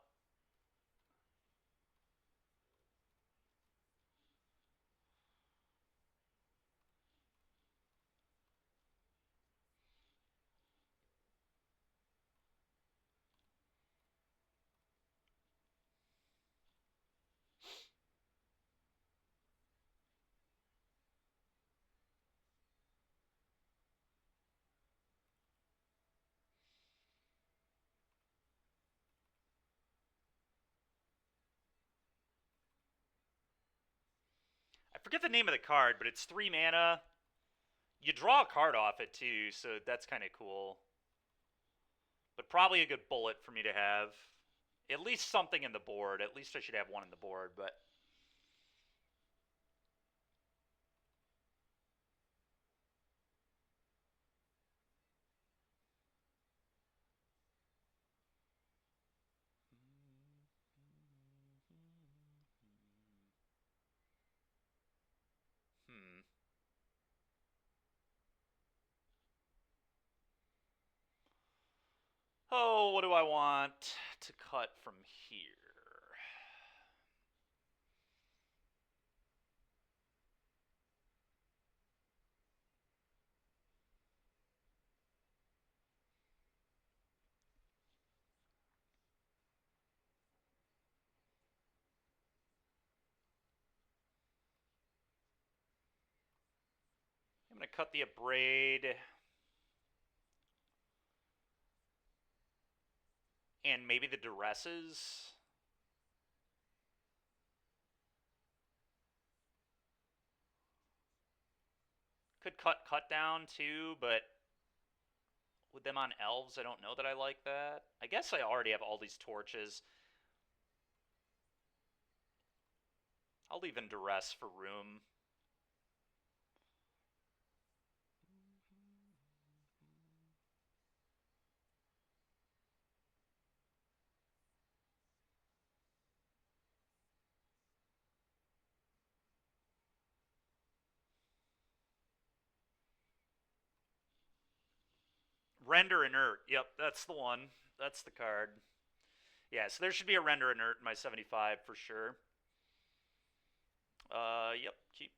I forget the name of the card, but it's 3 mana. You draw a card off it too, so that's kind of cool. But probably a good bullet for me to have. At least something in the board. At least I should have one in the board, but... Oh, what do I want to cut from here? I'm going to cut the Abrade. And maybe the Duresses. Could cut down too, but with them on elves, I don't know that I like that. I guess I already have all these torches. I'll leave in duress for room. Render inert. Yep, that's the one. That's the card. Yeah, so there should be a render inert in my 75 for sure. Yep, keep.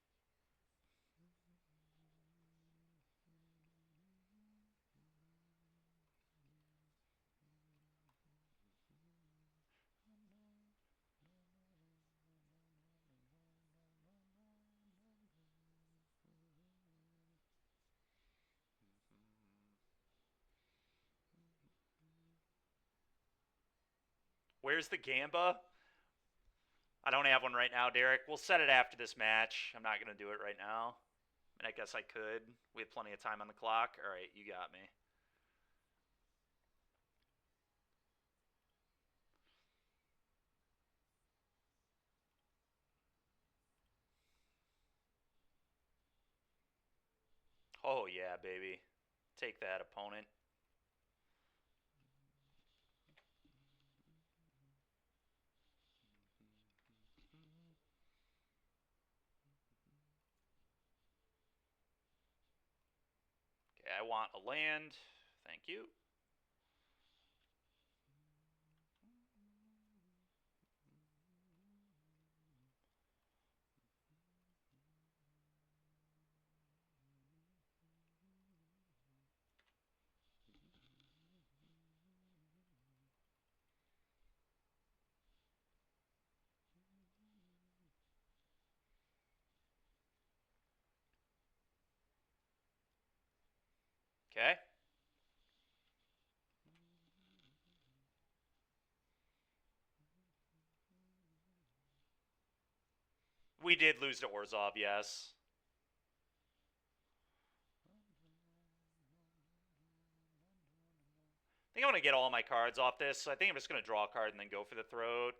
Where's the Gamba? I don't have one right now, Derek. We'll set it after this match. I'm not going to do it right now. I mean, I guess I could. We have plenty of time on the clock. All right, you got me. Oh, yeah, baby. Take that, opponent. Okay, I want a land. Thank you. Okay. We did lose to Orzhov, yes. I think I'm going to get all my cards off this, so I think I'm just going to draw a card and then go for the throat.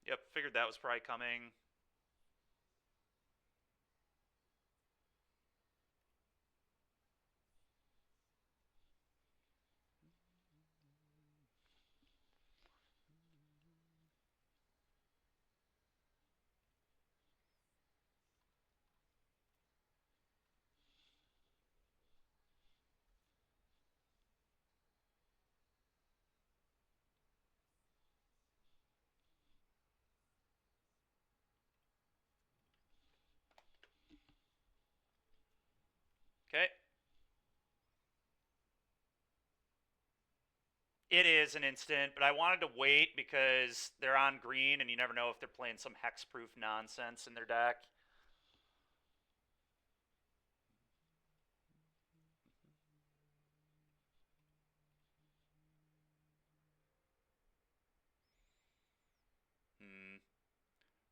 Yep, figured that was probably coming. Okay. It is an instant, but I wanted to wait because they're on green and you never know if they're playing some hexproof nonsense in their deck.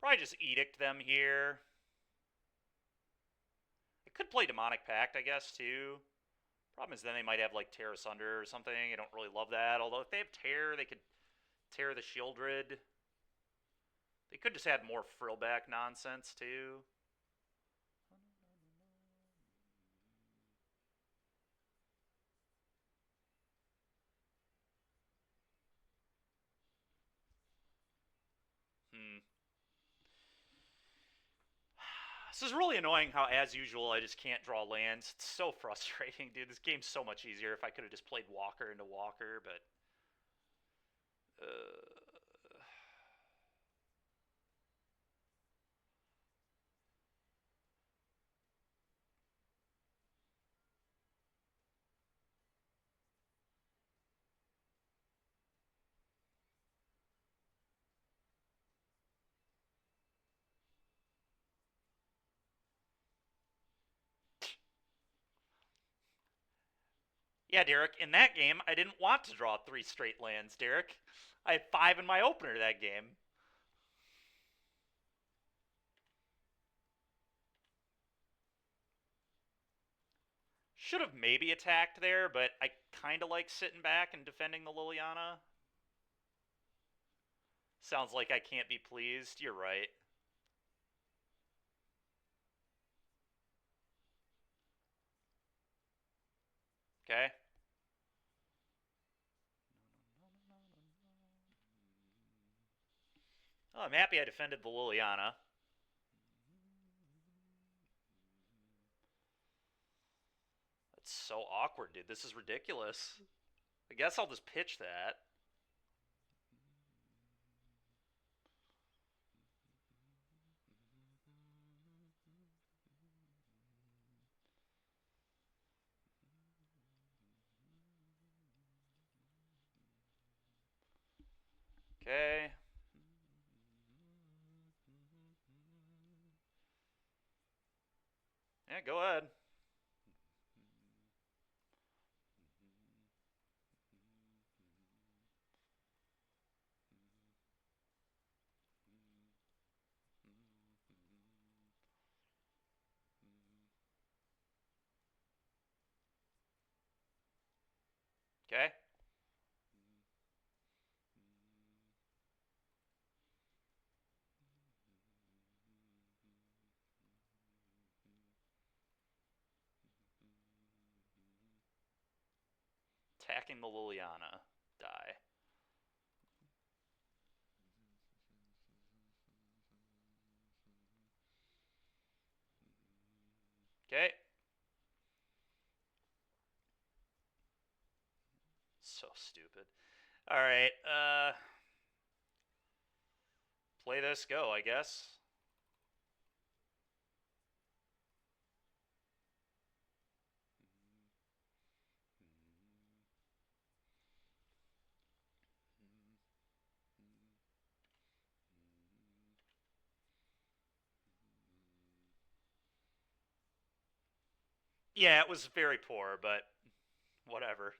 Probably just edict them here. I could play Demonic Pact, I guess, too. Problem is then they might have like Tear Asunder or something. I don't really love that. Although if they have Tear, they could tear the Shieldred. They could just add more Frillback nonsense, too. Hmm. This is really annoying how, as usual, I just can't draw lands. It's so frustrating, dude. This game's so much easier if I could have just played Walker into Walker, but... Yeah, Derek, in that game, I didn't want to draw 3 straight lands, Derek. I had 5 in my opener that game. Should have maybe attacked there, but I kind of like sitting back and defending the Liliana. Sounds like I can't be pleased. You're right. Okay. Oh, I'm happy I defended the Liliana. That's so awkward, dude. This is ridiculous. I guess I'll just pitch that. Okay. Yeah, go ahead. Okay. Attacking the Liliana. Die. Okay. So stupid. Alright, play this, go, I guess. Yeah, it was very poor, but whatever.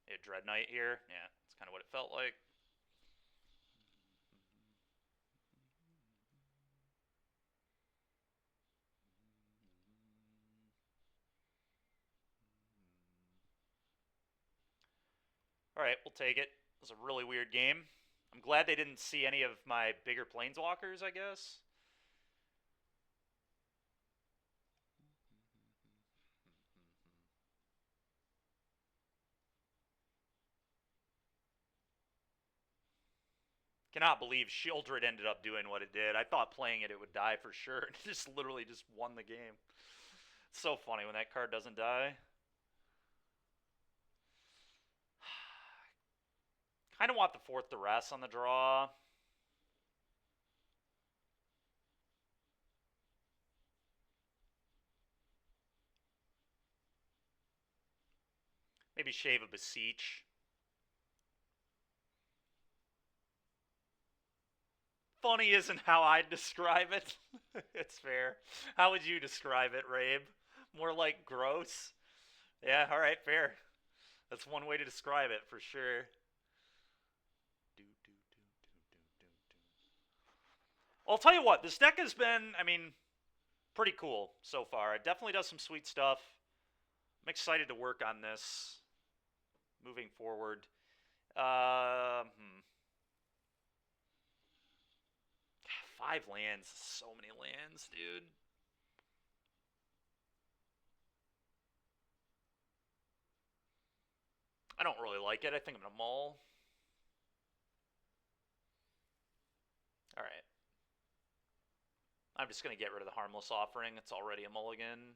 Yeah, Dread Knight here. Yeah, that's kind of what it felt like. Alright, we'll take it. It was a really weird game. I'm glad they didn't see any of my bigger planeswalkers, I guess. Cannot believe Shieldred ended up doing what it did. I thought playing it would die for sure. It just literally just won the game. It's so funny when that card doesn't die. Kind of want the 4th Duress on the draw. Maybe shave a Beseech. Funny isn't how I'd describe it. It's fair. How would you describe it, Rabe? More like gross? Yeah, alright, fair. That's one way to describe it for sure. I'll tell you what, this deck has been, I mean, pretty cool so far. It definitely does some sweet stuff. I'm excited to work on this moving forward. 5 lands, so many lands, dude. I don't really like it. I think I'm gonna mull. Alright. I'm just gonna get rid of the Harmless Offering. It's already a mulligan.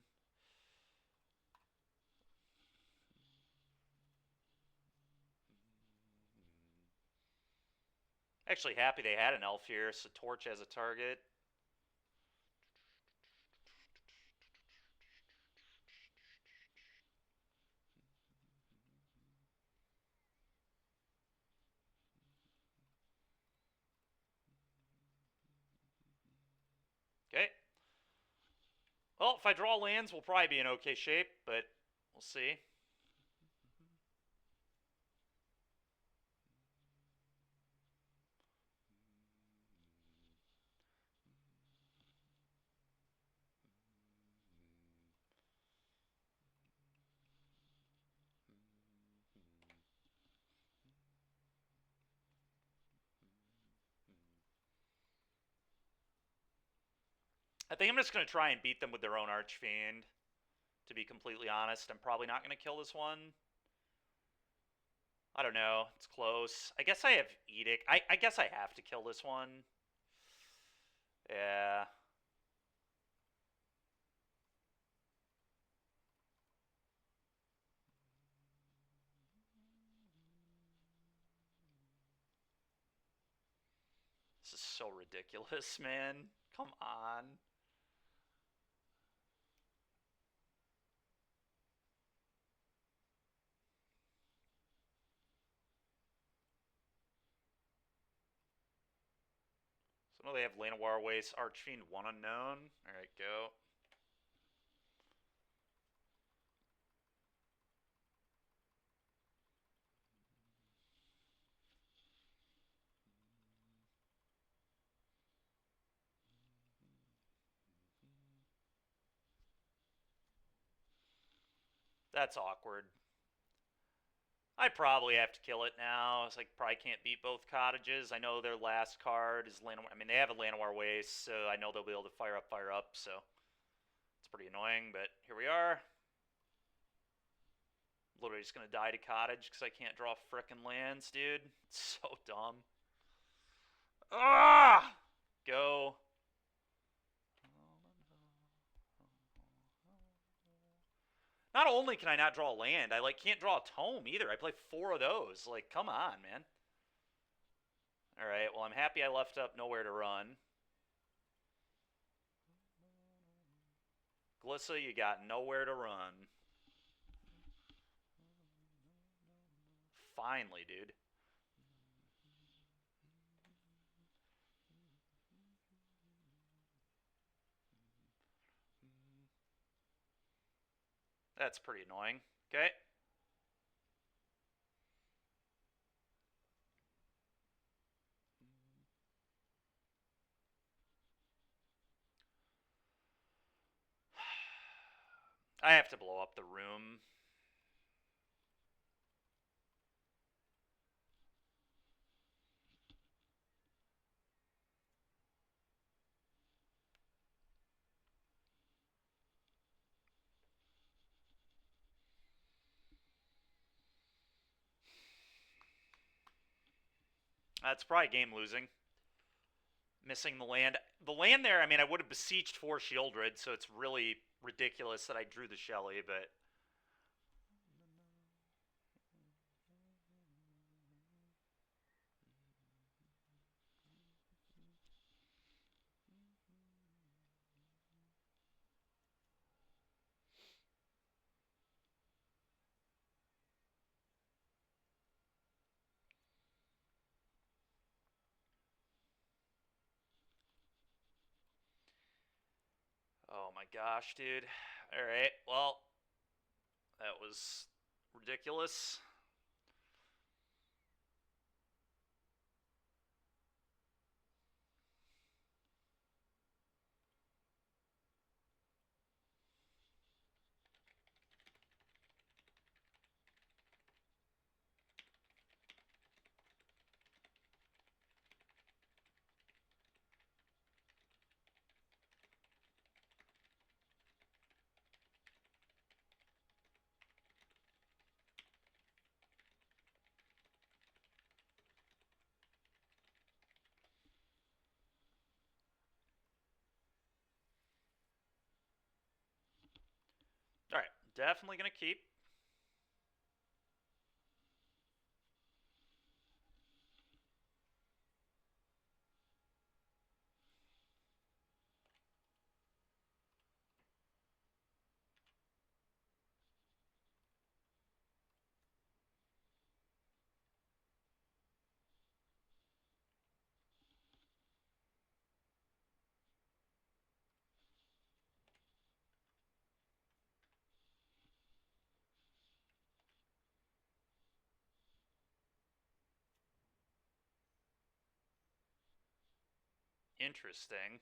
Actually happy they had an elf here, so Torch as a target. Okay. Well, if I draw lands, we'll probably be in okay shape, but we'll see. I think I'm just going to try and beat them with their own Archfiend, to be completely honest. I'm probably not going to kill this one. I don't know. It's close. I guess I have Edict. I guess I have to kill this one. Yeah. This is so ridiculous, man. Come on. So now they have Llanowar Waste, Archfiend, one unknown. Alright, go. That's awkward. I probably have to kill it now. It's like probably can't beat both cottages. I know their last card is Llanowar. I mean, they have a Llanowar Waste, so I know they'll be able to fire up. So it's pretty annoying, but here we are. Literally just gonna die to cottage because I can't draw frickin' lands, dude. It's so dumb. Ah! Go. Not only can I not draw a land, I can't draw a tome either. I play 4 of those. Like, come on, man. Alright, well, I'm happy I left up nowhere to run. Glissa, you got nowhere to run. Finally, dude. That's pretty annoying. Okay. I have to blow up the room. That's probably game losing. Missing the land. The land there, I mean, I would have besieged 4 Shieldred, so it's really ridiculous that I drew the Shelly, but... Oh my gosh, dude. Alright, well, that was ridiculous. Alright, definitely gonna keep. Interesting.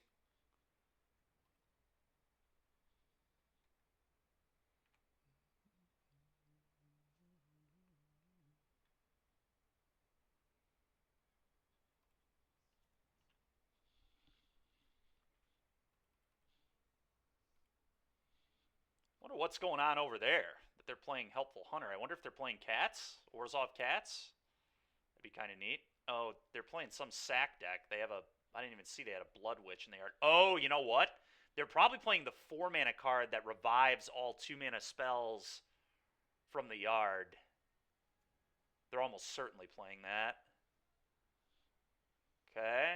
Wonder what's going on over there. That they're playing Helpful Hunter. I wonder if they're playing cats, Orzhov cats. That'd be kind of neat. Oh, they're playing some sack deck. They have a. I didn't even see they had a Blood Witch in the yard. Oh, you know what? They're probably playing the 4 mana card that revives all 2 mana spells from the yard. They're almost certainly playing that. Okay.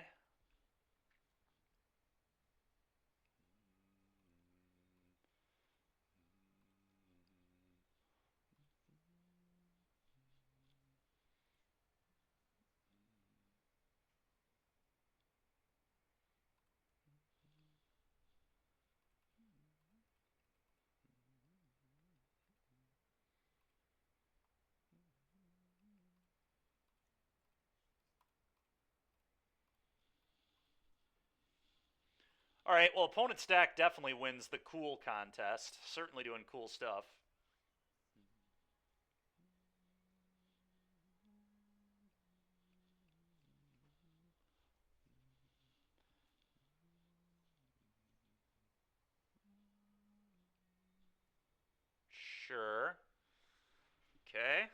All right. Well, opponent's deck definitely wins the cool contest. Certainly doing cool stuff. Sure. Okay.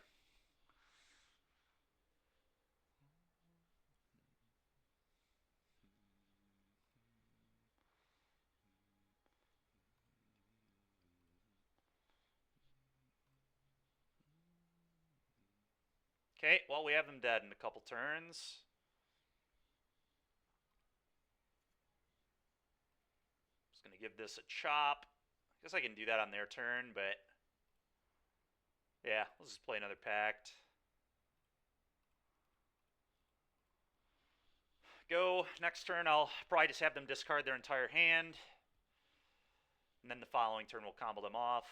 Okay. Well, we have them dead in a couple turns. Just gonna give this a chop. I guess I can do that on their turn, but yeah, let's just play another pact. Go. Next turn, I'll probably just have them discard their entire hand. And then the following turn, we'll combo them off.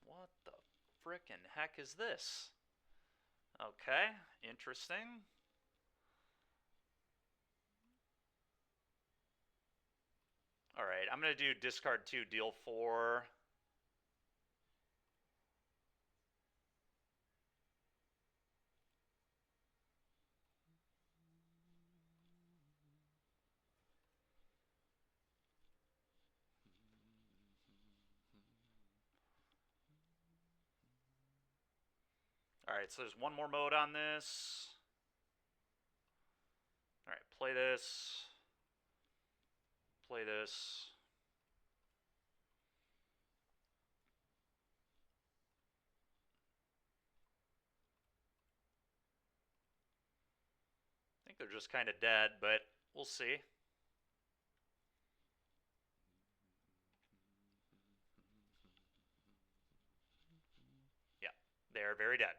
What the frickin' heck is this? Okay, interesting. Alright, I'm gonna do discard 2, deal 4. Alright, so there's one more mode on this. Alright, play this. Play this. I think they're just kind of dead, but we'll see. Yeah, they are very dead.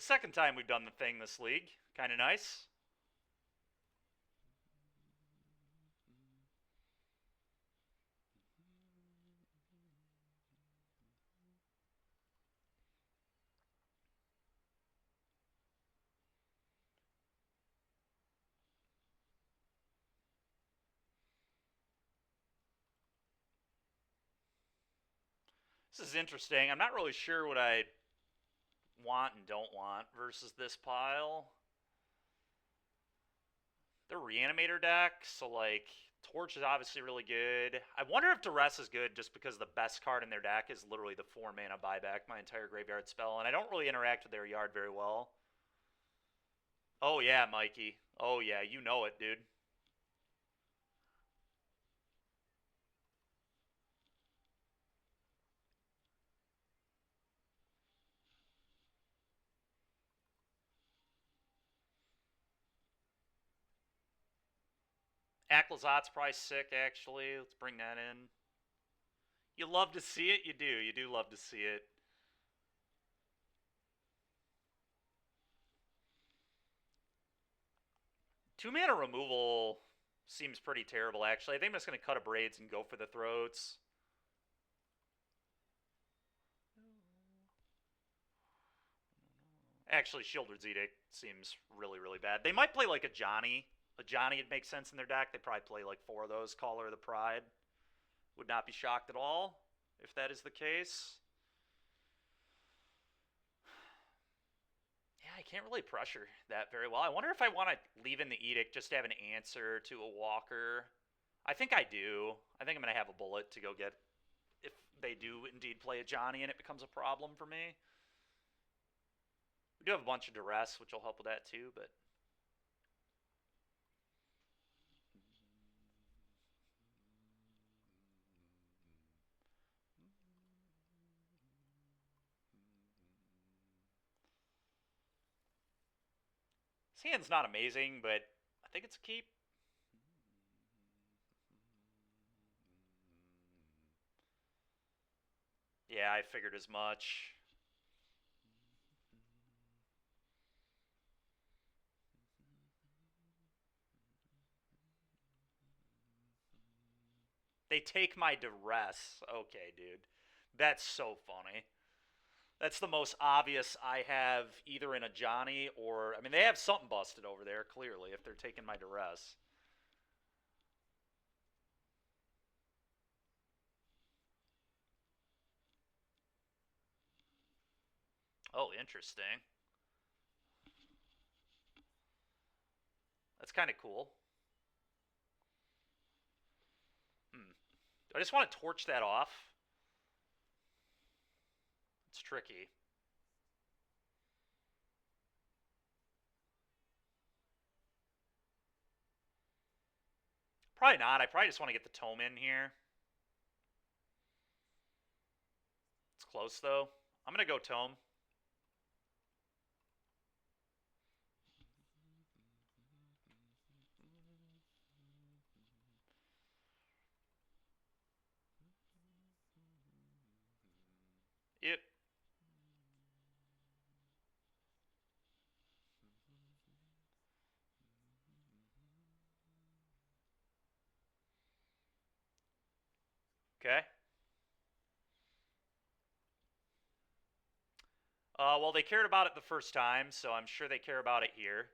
second time we've done the thing this league. Kind of nice. This is interesting. I'm not really sure what I want and don't want versus this pile. They're Reanimator deck, so like Torch is obviously really good. I wonder if Duress is good just because the best card in their deck is literally the 4 mana buyback, my entire graveyard spell, and I don't really interact with their yard very well. Oh yeah, Mikey. Oh yeah, you know it, dude. Aclazot's probably sick, actually. Let's bring that in. You love to see it? You do. You do love to see it. Two mana removal seems pretty terrible, actually. I think I'm just going to cut a Braids and go for the throats. Actually, Shieldred's Edict seems really, really bad. They might play like a Johnny. A Johnny would make sense in their deck. They probably play like 4 of those. Caller of the Pride. Would not be shocked at all if that is the case. Yeah, I can't really pressure that very well. I wonder if I want to leave in the Edict just to have an answer to a Walker. I think I do. I think I'm going to have a bullet to go get if they do indeed play a Johnny and it becomes a problem for me. We do have a bunch of Duress, which will help with that too, but... His hand's not amazing, but I think it's a keep. Yeah, I figured as much. They take my Duress. Okay, dude. That's so funny. That's the most obvious I have either in a Johnny or... I mean, they have something busted over there, clearly, if they're taking my Duress. Oh, interesting. That's kind of cool. I just want to torch that off. It's tricky. Probably not. I probably just want to get the tome in here. It's close, though. I'm going to go tome. Yep. Okay. Well, they cared about it the first time, so I'm sure they care about it here.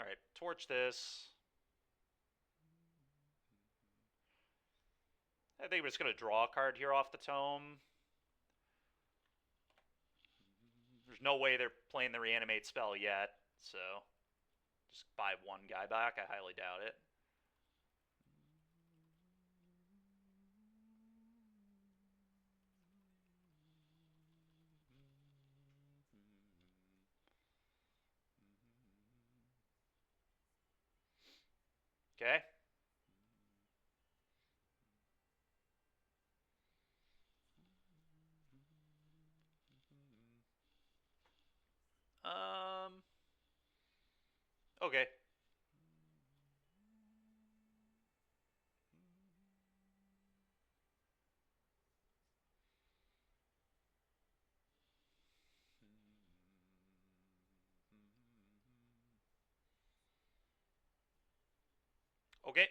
Alright, torch this. I think we're just going to draw a card here off the tome. There's no way they're playing the reanimate spell yet, so just buy one guy back. I highly doubt it. Okay. Um. Okay. Okay.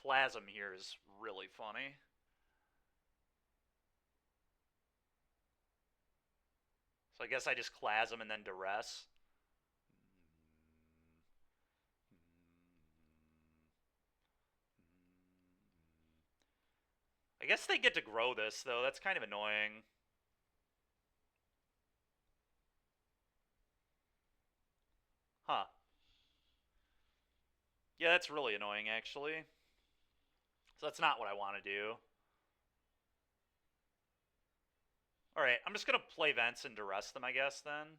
Chasm here is really funny. So I guess I just Chasm and then Duress. I guess they get to grow this, though. That's kind of annoying. Huh. Yeah, that's really annoying, actually. So that's not what I want to do. Alright, I'm just going to play Vents and Duress them, I guess, then.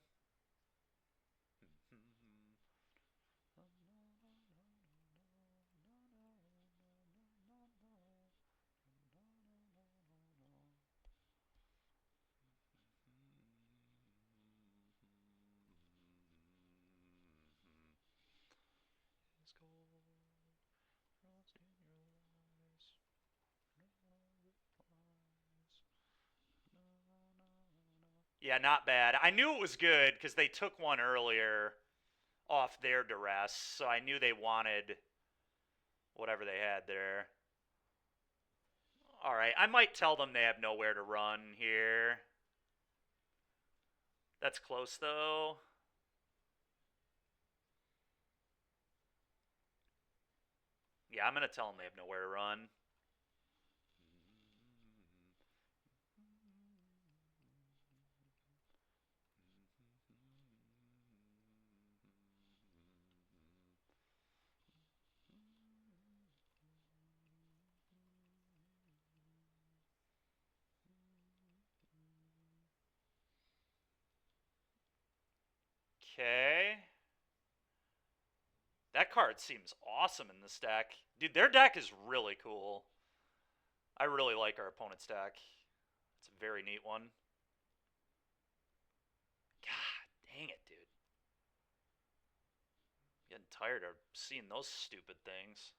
Yeah, not bad. I knew it was good because they took one earlier off their Duress, so I knew they wanted whatever they had there. Alright, I might tell them they have nowhere to run here. That's close, though. Yeah, I'm going to tell them they have nowhere to run. Okay. That card seems awesome in this deck. Dude, their deck is really cool. I really like our opponent's deck. It's a very neat one. God dang it, dude. Getting tired of seeing those stupid things.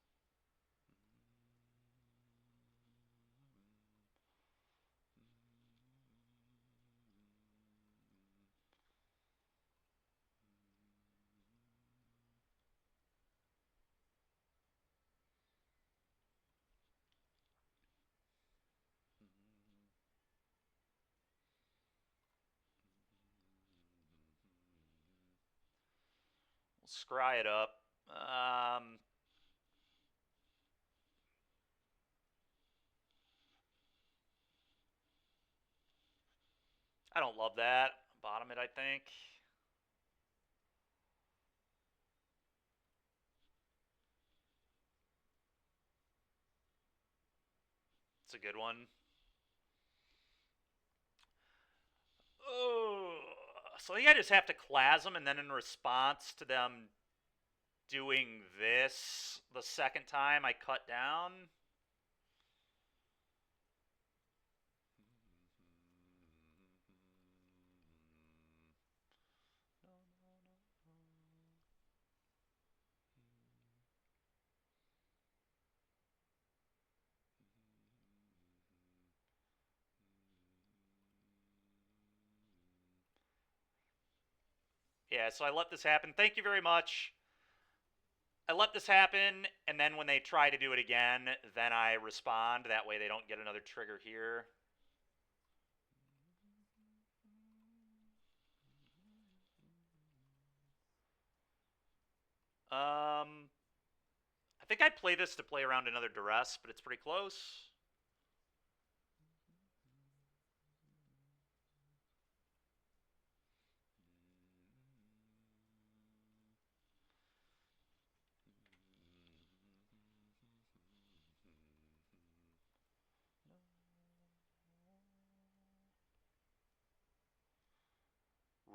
We'll scry it up. I don't love that. Bottom it, I think. It's a good one. Oh, so I think I just have to class them, and then in response to them doing this the second time, I cut down. Yeah, so I let this happen. Thank you very much. I let this happen, and then when they try to do it again, then I respond. That way they don't get another trigger here. I think I'd play this to play around another Duress, but it's pretty close.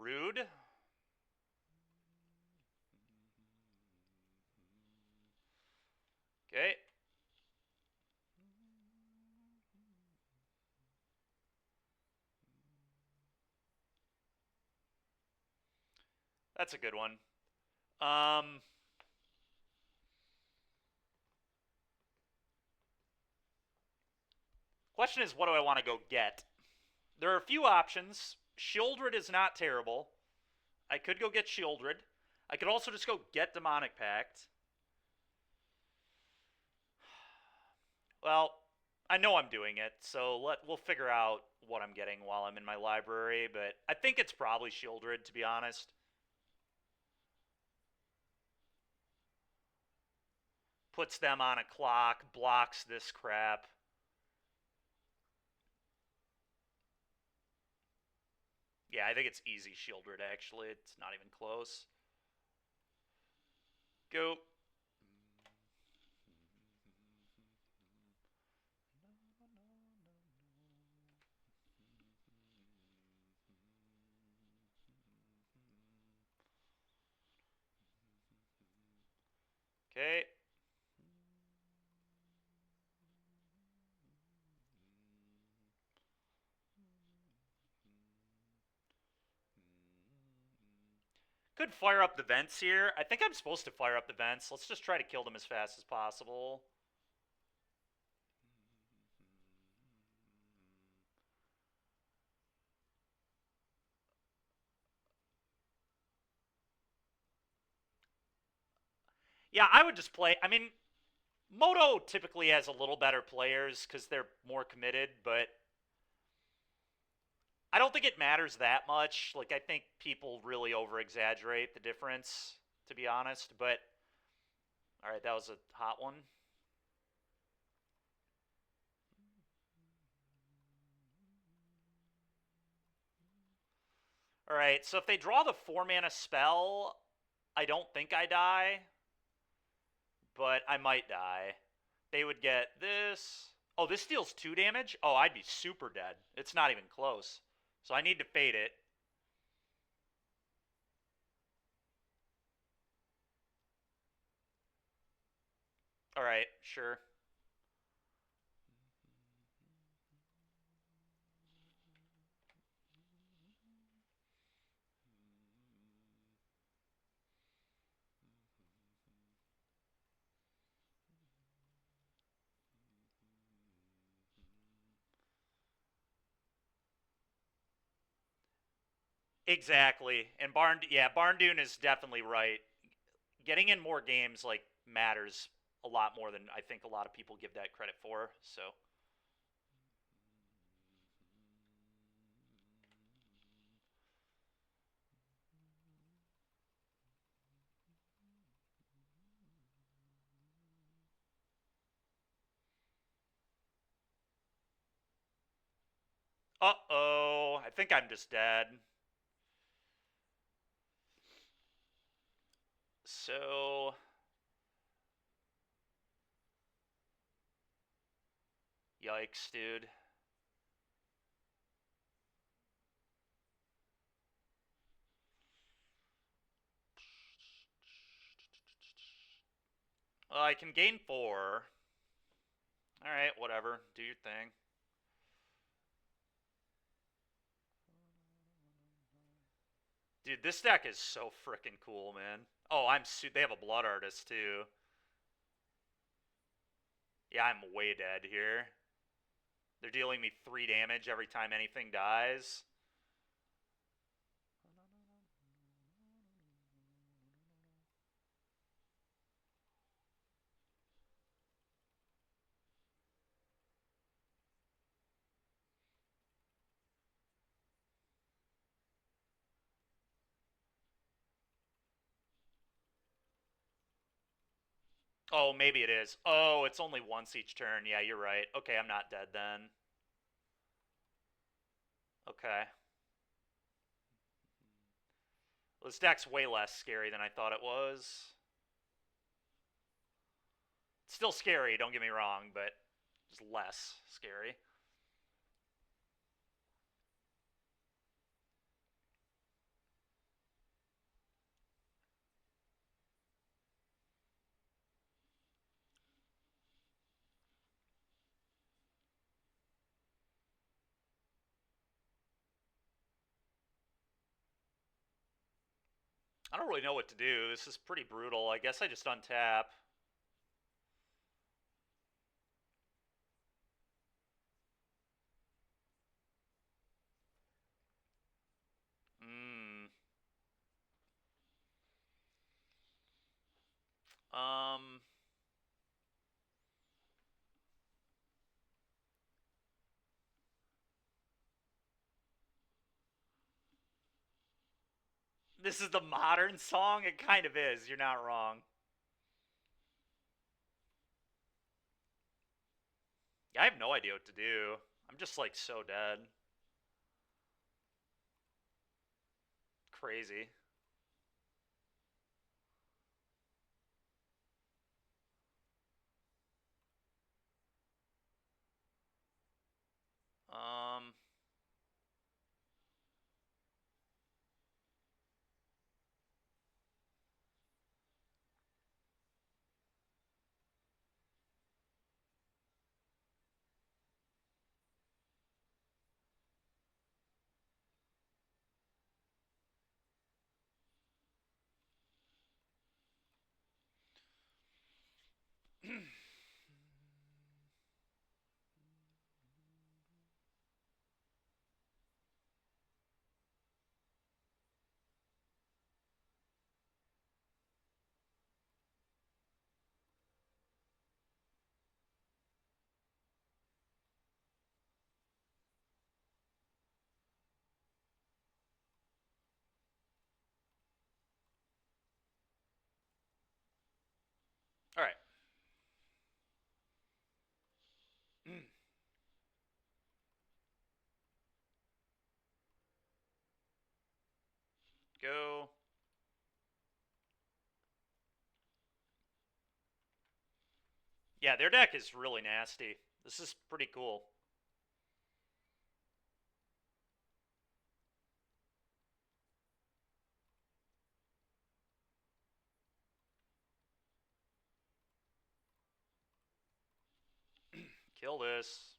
rude. Okay. That's a good one. Question is, what do I want to go get? There are a few options. Shieldred is not terrible. I could go get Shieldred. I could also just go get Demonic Pact. Well, I know I'm doing it, so we'll figure out what I'm getting while I'm in my library, but I think it's probably Shieldred, to be honest. Puts them on a clock, blocks this crap. Yeah, I think it's easy Shieldred, actually. It's not even close. Go. Okay. Could fire up the vents here. I think I'm supposed to fire up the vents. Let's just try to kill them as fast as possible. Yeah, I would just play. I mean, Moto typically has a little better players because they're more committed, but I don't think it matters that much. Like, I think people really over-exaggerate the difference, to be honest. But, all right, that was a hot one. All right, so if they draw the 4-mana spell, I don't think I die, but I might die. They would get this. Oh, this deals 2 damage? Oh, I'd be super dead. It's not even close. So I need to fade it. All right, sure. Exactly. And Barn Dune is definitely right. Getting in more games like matters a lot more than I think a lot of people give that credit for. So uh-oh, I think I'm just dead. So yikes, dude. I can gain 4. All right, whatever. Do your thing. Dude, this deck is so freaking cool, man. Oh, they have a Blood Artist too. Yeah, I'm way dead here. They're dealing me 3 damage every time anything dies. Oh, maybe it is. Oh, it's only once each turn. Yeah, you're right. Okay, I'm not dead then. Okay. Well, this deck's way less scary than I thought it was. It's still scary, don't get me wrong, but just less scary. I don't really know what to do. This is pretty brutal. I guess I just untap. Hmm. Um. This is the modern song? It kind of is. You're not wrong. Yeah, I have no idea what to do. I'm just like so dead. Crazy. Um. All right. Go. Yeah, their deck is really nasty. This is pretty cool. Kill this.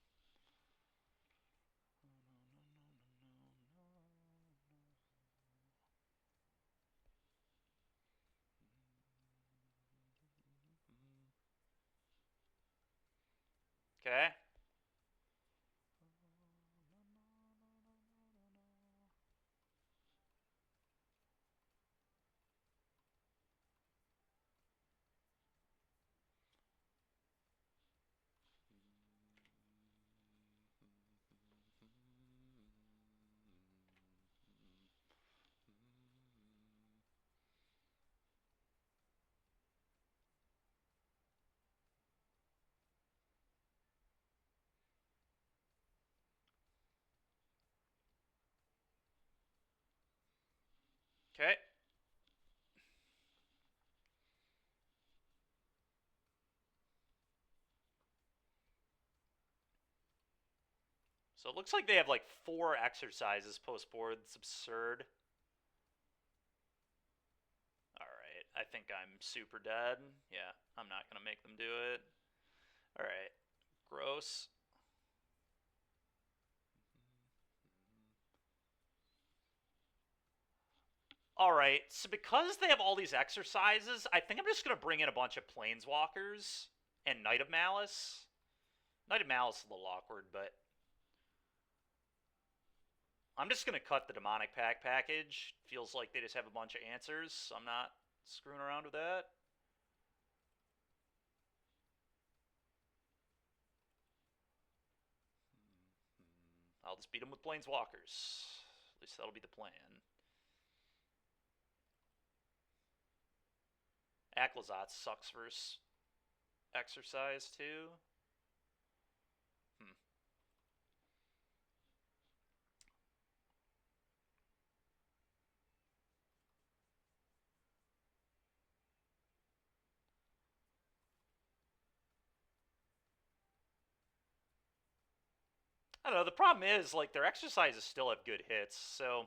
Okay. Okay. So it looks like they have like 4 exercises post board. It's absurd. Alright. I think I'm super dead. Yeah, I'm not going to make them do it. Alright. Gross. Alright, so because they have all these exercises, I think I'm just going to bring in a bunch of Planeswalkers and Knight of Malice. Knight of Malice is a little awkward, but I'm just going to cut the Demonic Pack package. Feels like they just have a bunch of answers, so I'm not screwing around with that. I'll just beat them with Planeswalkers. At least that'll be the plan. Aclazot sucks versus exercise too. Hmm. I don't know. The problem is like their exercises still have good hits, so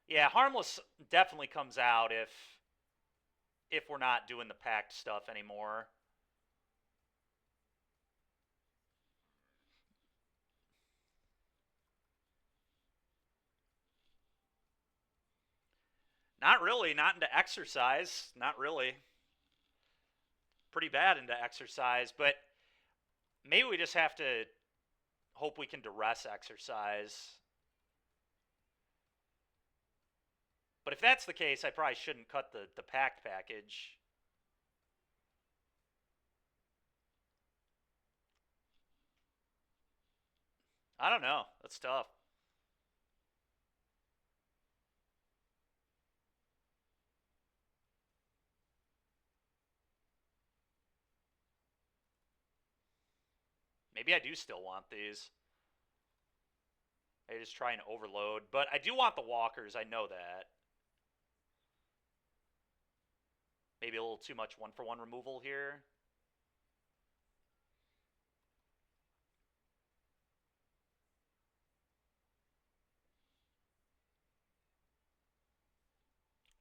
yeah, harmless definitely comes out if we're not doing the packed stuff anymore. Not really. Not into exercise. Not really. Pretty bad into exercise, but maybe we just have to hope we can duress exercise. But if that's the case, I probably shouldn't cut the pact package. I don't know. That's tough. Maybe I do still want these. I just try and overload. But I do want the walkers. I know that. Maybe a little too much one-for-one removal here.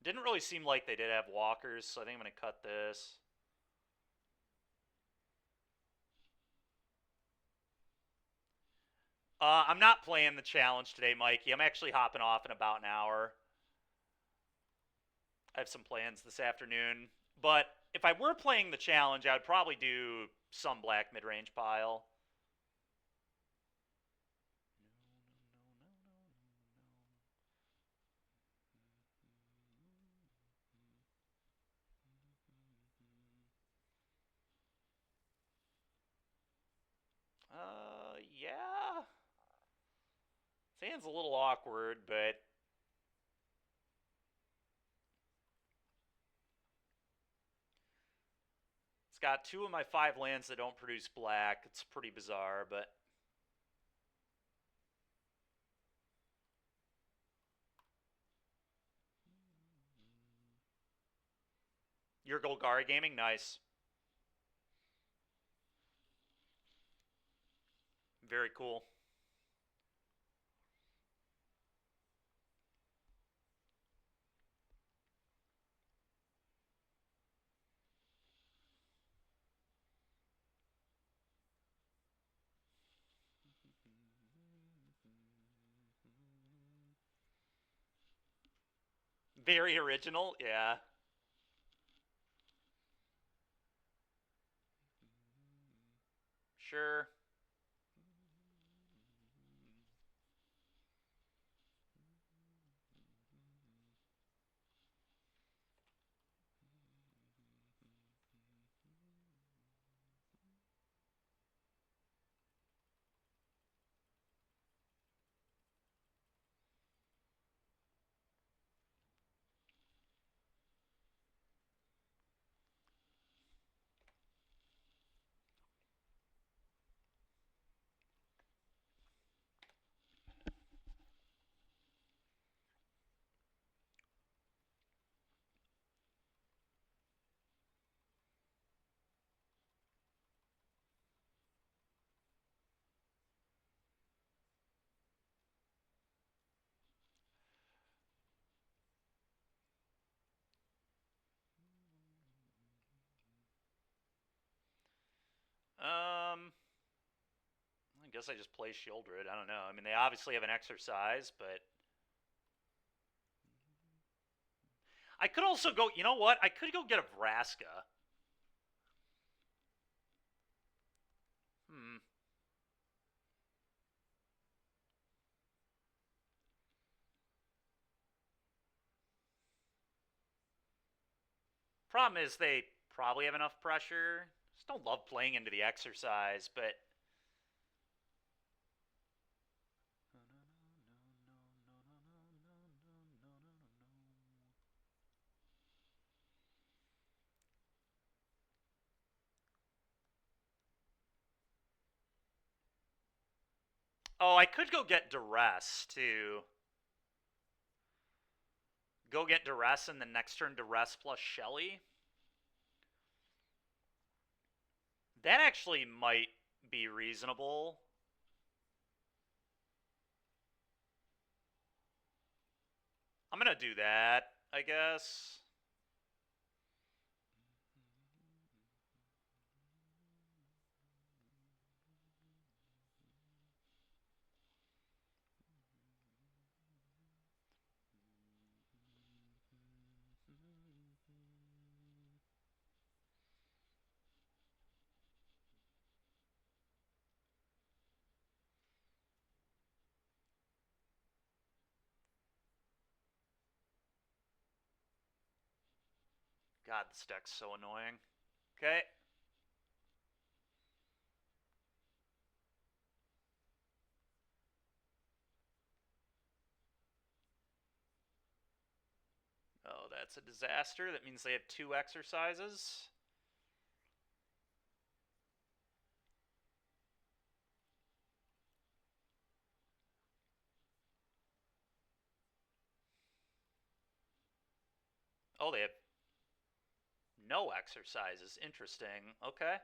Didn't really seem like they did have walkers, so I think I'm going to cut this. I'm not playing the challenge today, Mikey. I'm actually hopping off in about an hour. I have some plans this afternoon. But if I were playing the challenge, I would probably do some black mid-range pile. Yeah. This hand's a little awkward, but it's got 2 of my 5 lands that don't produce black. It's pretty bizarre, but your Golgari Gaming, nice. Very cool. Very original, yeah. Sure. I guess I just play Shieldred. I don't know. I mean, they obviously have an exercise, but I could also go. You know what? I could go get a Vraska. Hmm. Problem is, they probably have enough pressure. Just don't love playing into the exercise, but. Oh, I could go get Duress, too. Go get Duress, and then next turn Duress plus Shelly. That actually might be reasonable. I'm going to do that, I guess. God, this deck's so annoying. Okay. Oh, that's a disaster. That means they have 2 exercises. Oh, they have no exercises. Interesting. Okay.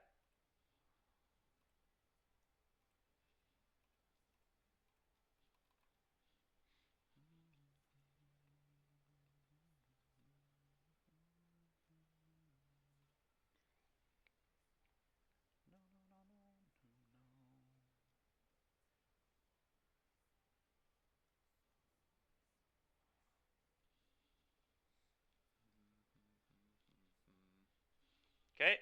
Okay.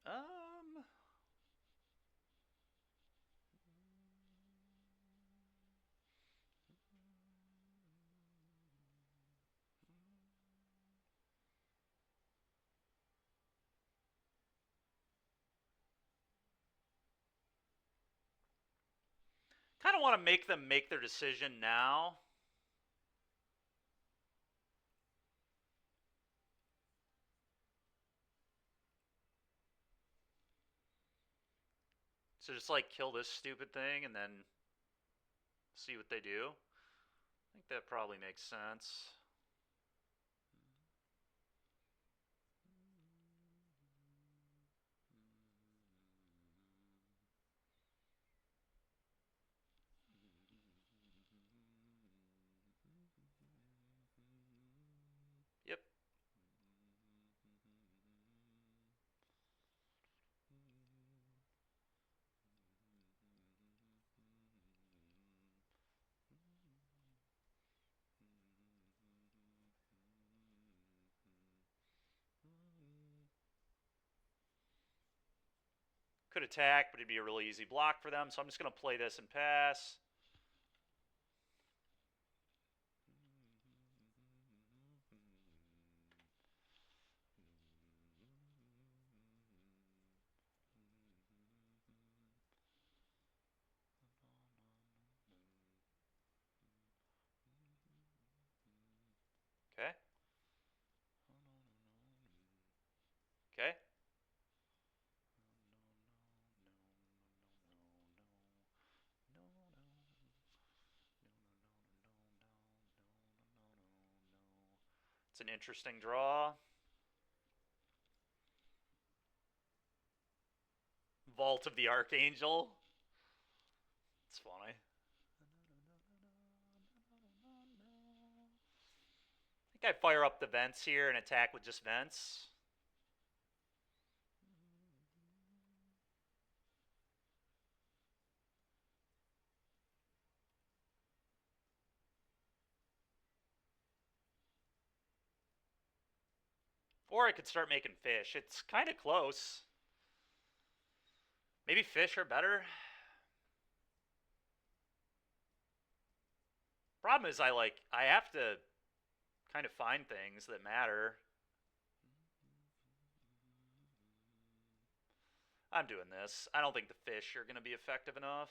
Um. Kind of want to make them make their decision now. So just like kill this stupid thing and then see what they do. I think that probably makes sense. Yep. Could attack, but it'd be a really easy block for them, so I'm just going to play this and pass. Okay. Okay. It's an interesting draw. Vault of the Archangel. It's funny. I think I fire up the vents here and attack with just vents. Or I could start making fish. It's kind of close. Maybe fish are better. Problem is I have to kind of find things that matter. I'm doing this. I don't think the fish are going to be effective enough.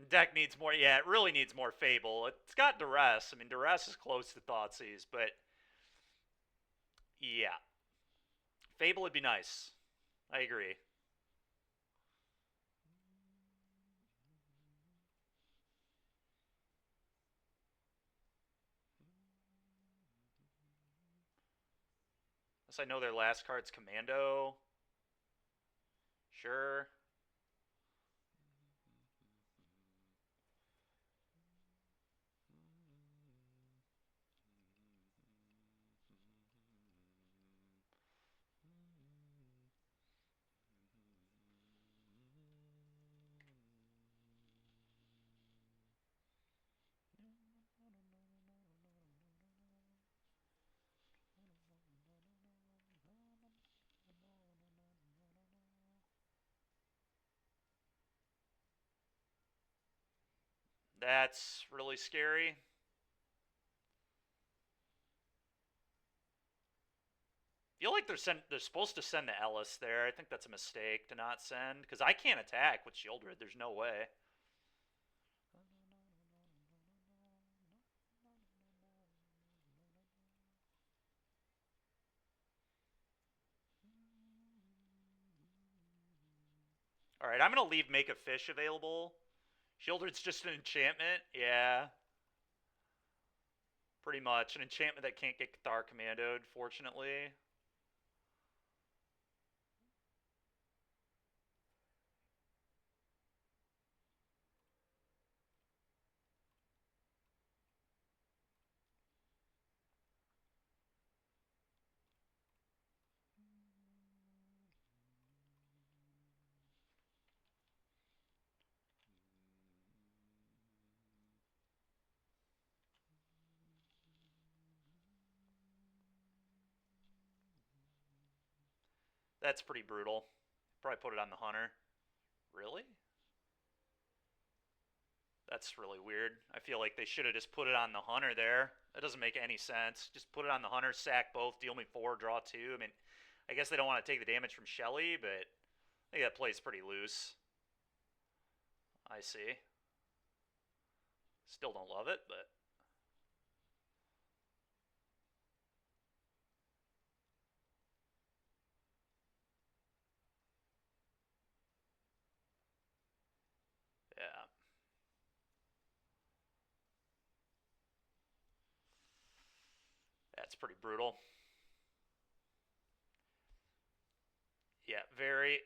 Deck needs more. Yeah, it really needs more Fable. It's got Duress. I mean, Duress is close to Thoughtseize, but yeah, Fable would be nice. I agree. Unless I know their last card's Commando. Sure. That's really scary. I feel like they're supposed to send the Ellis there. I think that's a mistake to not send because I can't attack with Shieldred. There's no way. All right, I'm gonna leave Make a Fish available. Shieldred's just an enchantment. Yeah, pretty much an enchantment that can't get Cathar commandoed. Fortunately. That's pretty brutal. Probably put it on the Hunter. Really? That's really weird. I feel like they should have just put it on the Hunter there. That doesn't make any sense. Just put it on the Hunter, sack both, deal me 4, draw 2. I mean, I guess they don't want to take the damage from Shelly, but I think that plays pretty loose. I see. Still don't love it, but yeah. That's pretty brutal. Yeah, very.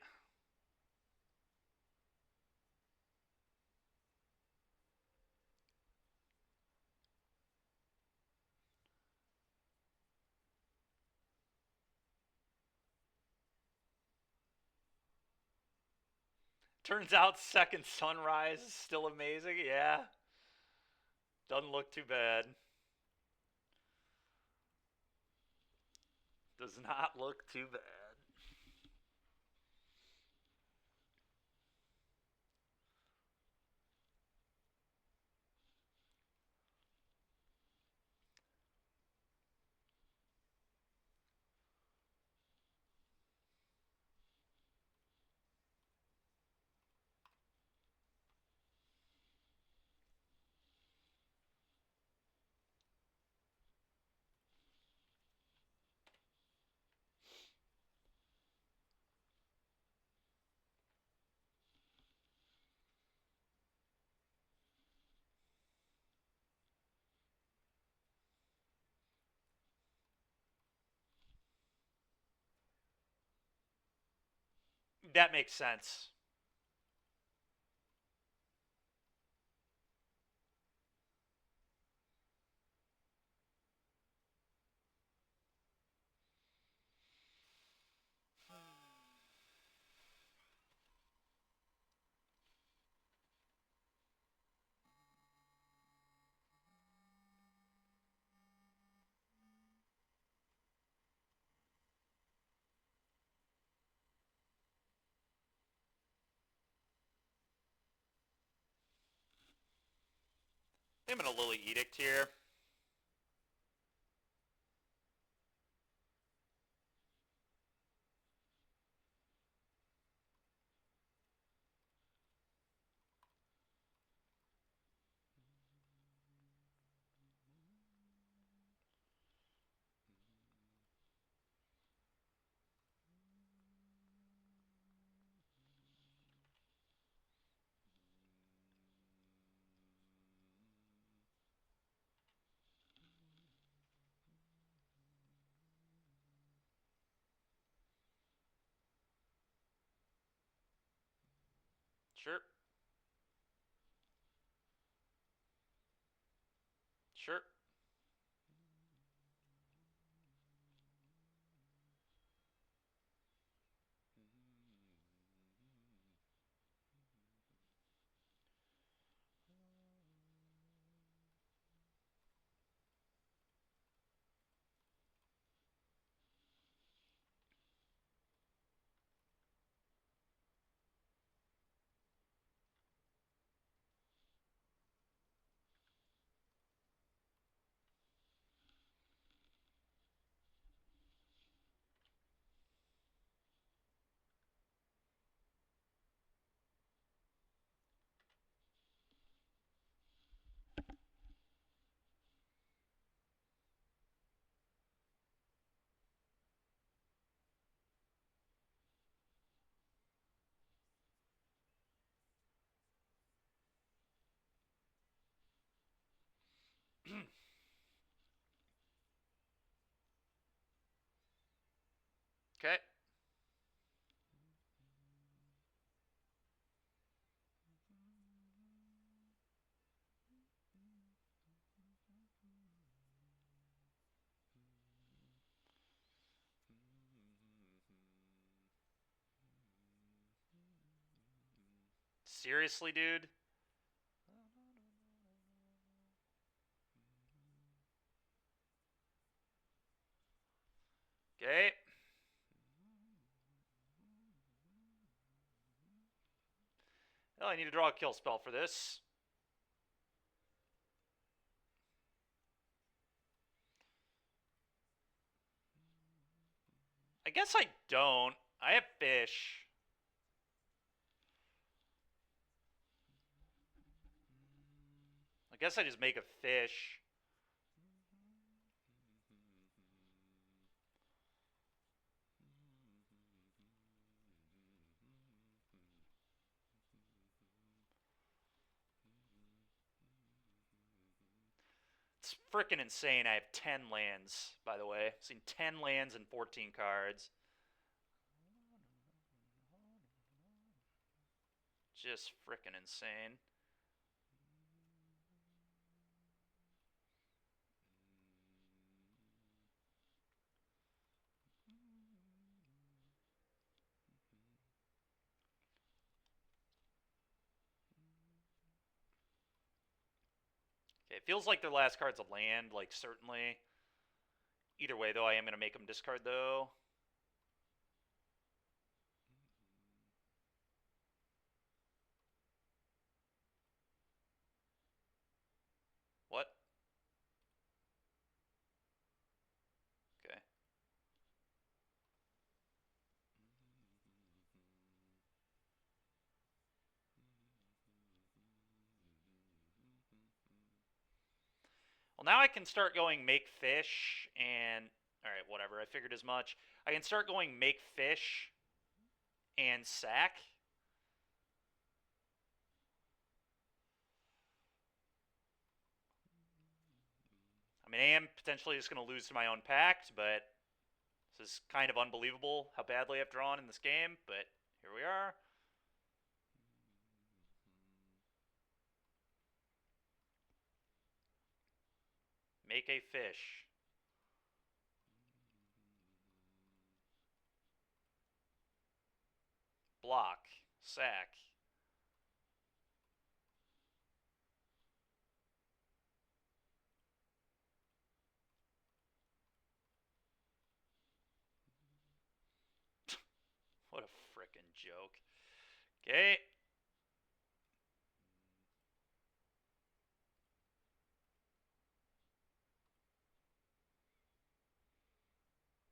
Turns out second sunrise is still amazing. Yeah. Doesn't look too bad. Does not look too bad. That makes sense. I'm gonna Lily Edict here. Sure. Sure. Okay. Seriously, dude? Okay. Well, I need to draw a kill spell for this. I guess I don't. I have fish. I guess I just make a fish. It's freaking insane. I have 10 lands, by the way. I've seen 10 lands and 14 cards. Just freaking insane. Okay, it feels like their last card's a land, like, certainly. Either way, though, I am going to make them discard, though. What? Okay. Well, now I can start going make fish and... Alright, whatever. I figured as much. I can start going make fish and sack. I mean, I am potentially just going to lose to my own pact, but this is kind of unbelievable how badly I've drawn in this game, but here we are. Make a fish. Block. Sack. What a frickin' joke. Okay.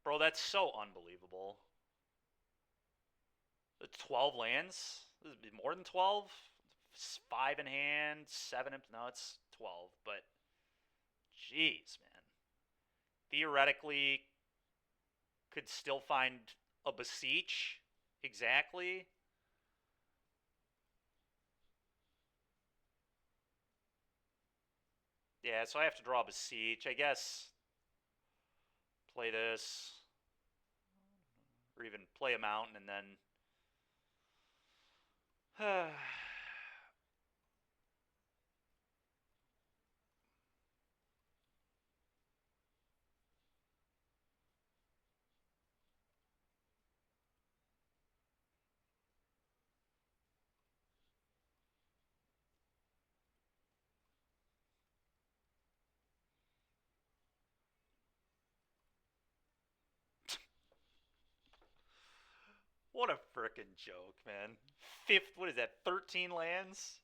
Bro, that's so unbelievable. 12 lands? This would be more than 12? 5 in hand, 7 in... No, it's 12, but... Jeez, man. Theoretically, could still find a beseech. Exactly. Yeah, so I have to draw a beseech. I guess play this. Or even play a mountain and then... What a frickin' joke, man. What is that, 13 lands?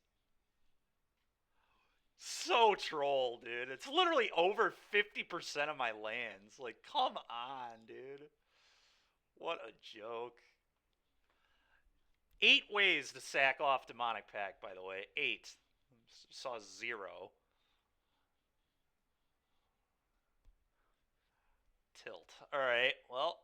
So troll, dude. It's literally over 50% of my lands. Like, come on, dude. What a joke. 8 ways to sack off Demonic Pact, by the way. 8. Saw 0. Tilt. Alright, well.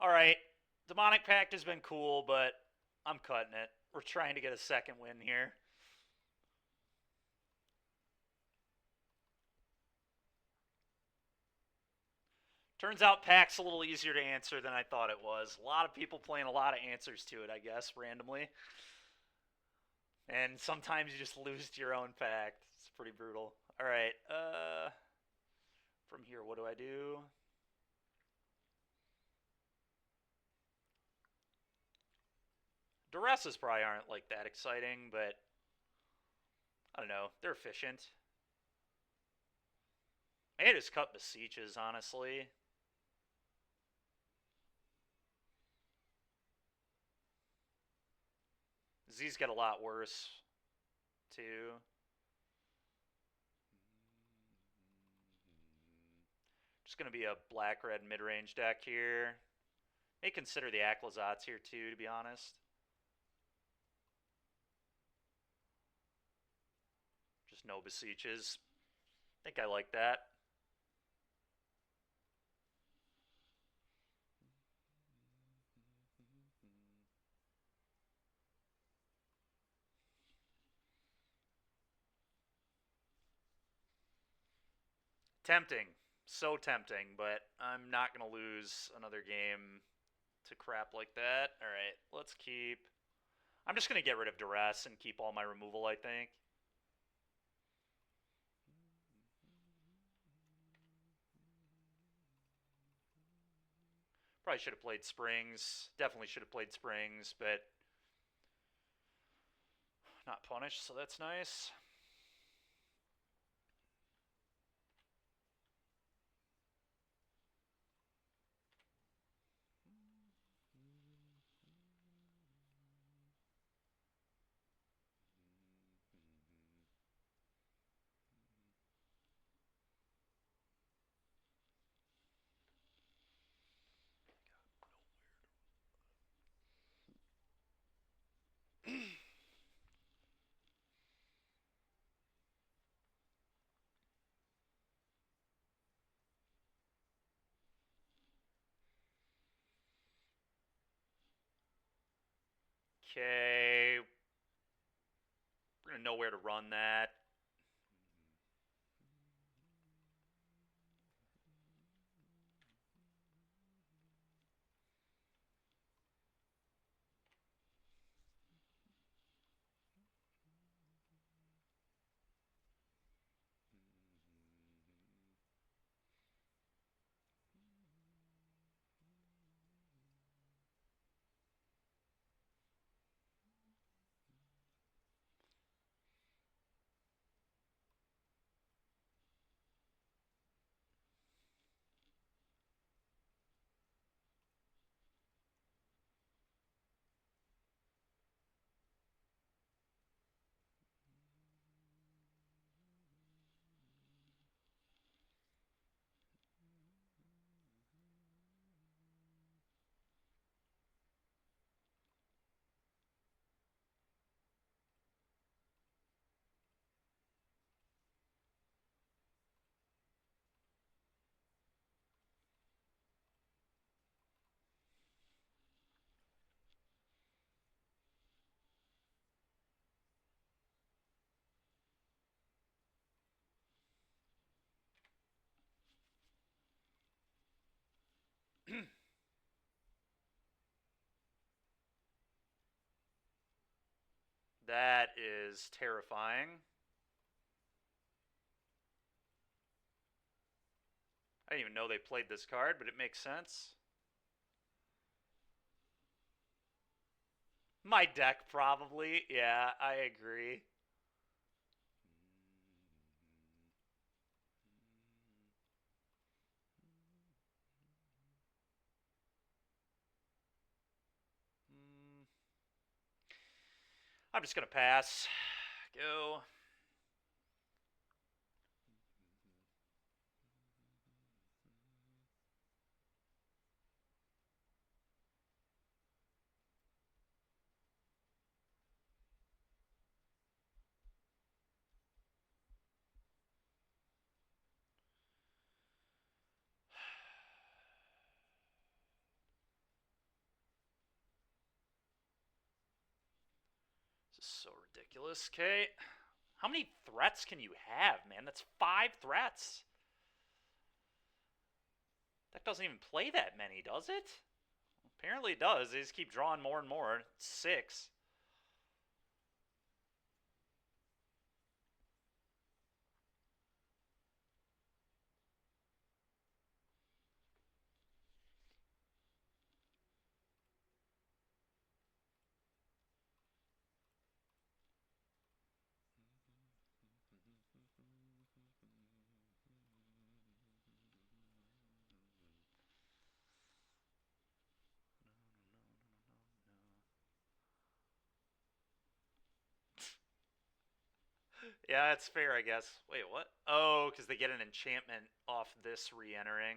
All right, Demonic Pact has been cool, but I'm cutting it. We're trying to get a second win here. Turns out Pact's a little easier to answer than I thought it was. A lot of people playing a lot of answers to it, I guess, randomly. And sometimes you just lose to your own Pact. It's pretty brutal. All right, from here, what do I do? Duresses probably aren't like that exciting, but I don't know. They're efficient. I just cut Beseeches, honestly. Z's get a lot worse, too. Just going to be a black-red mid-range deck here. May consider the Aclazats here, too, to be honest. Just no Beseeches. I think I like that. Tempting. So tempting, but I'm not going to lose another game to crap like that. All right, let's keep... I'm just going to get rid of Duress and keep all my removal, I think. Probably should have played Springs. Definitely should have played Springs, but not punished, so that's nice. Okay. We're going to know where to run that. That is terrifying. I didn't even know they played this card, but it makes sense. My deck, probably. Yeah, I agree. I'm just going to pass. Go. Just so ridiculous. Okay. How many threats can you have, man? That's 5 threats. That doesn't even play that many, does it? Apparently it does. They just keep drawing more and more. 6. Yeah, that's fair, I guess. Wait, what? Oh, because they get an enchantment off this re-entering.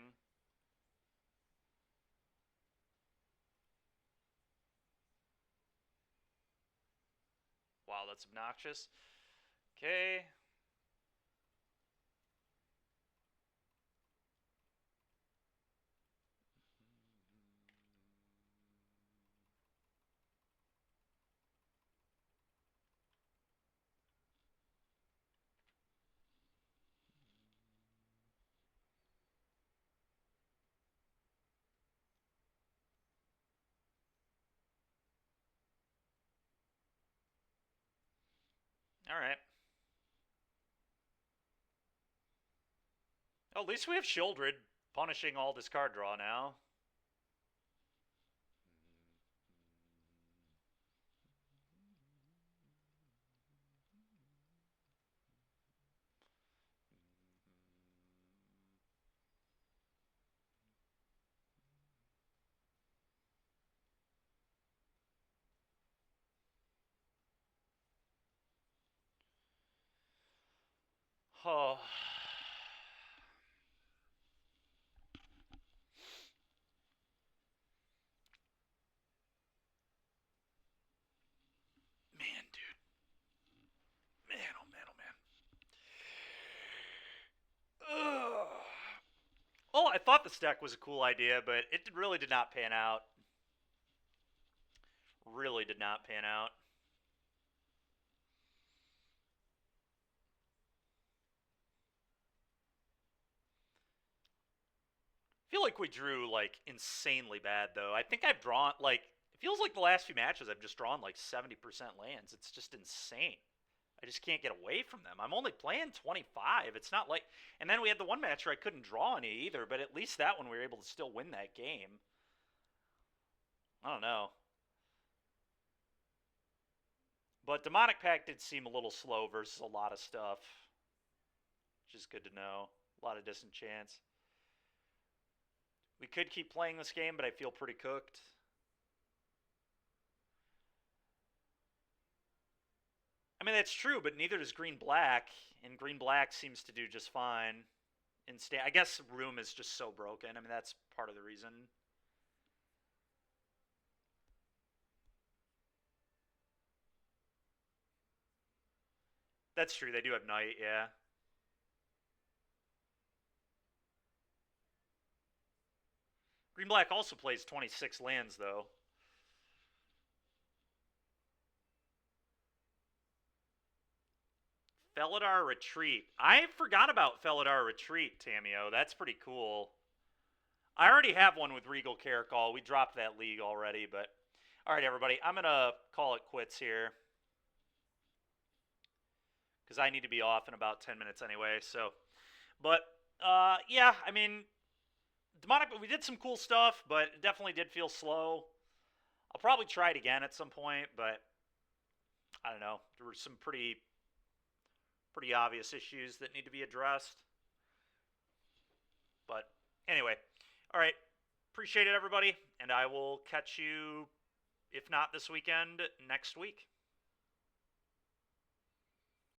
Wow, that's obnoxious. Okay. Alright. Oh, at least we have Shieldred punishing all this card draw now. Oh. Man, dude. Man, oh man, oh man. Ugh. Well, I thought this deck was a cool idea, but it really did not pan out. Really did not pan out. I feel like we drew, like, insanely bad, though. I think I've drawn, like, it feels like the last few matches I've just drawn, like, 70% lands. It's just insane. I just can't get away from them. I'm only playing 25. It's not like... And then we had the one match where I couldn't draw any either, but at least that one we were able to still win that game. I don't know. But Demonic Pact did seem a little slow versus a lot of stuff, which is good to know. A lot of disenchants. We could keep playing this game, but I feel pretty cooked. I mean, that's true, but neither does Green-Black, and Green-Black seems to do just fine. I guess Room is just so broken. I mean, that's part of the reason. That's true. They do have Night, yeah. Green-Black also plays 26 lands, though. Felidar Retreat. I forgot about Felidar Retreat, Tamio. That's pretty cool. I already have one with Regal Caracol. We dropped that league already, but... Alright, everybody. I'm going to call it quits here. Because I need to be off in about 10 minutes anyway, so... But, yeah, I mean... Demonic, we did some cool stuff, but it definitely did feel slow. I'll probably try it again at some point, but... I don't know. There were some pretty obvious issues that need to be addressed. But anyway, all right. Appreciate it, everybody, and I will catch you, if not this weekend, next week.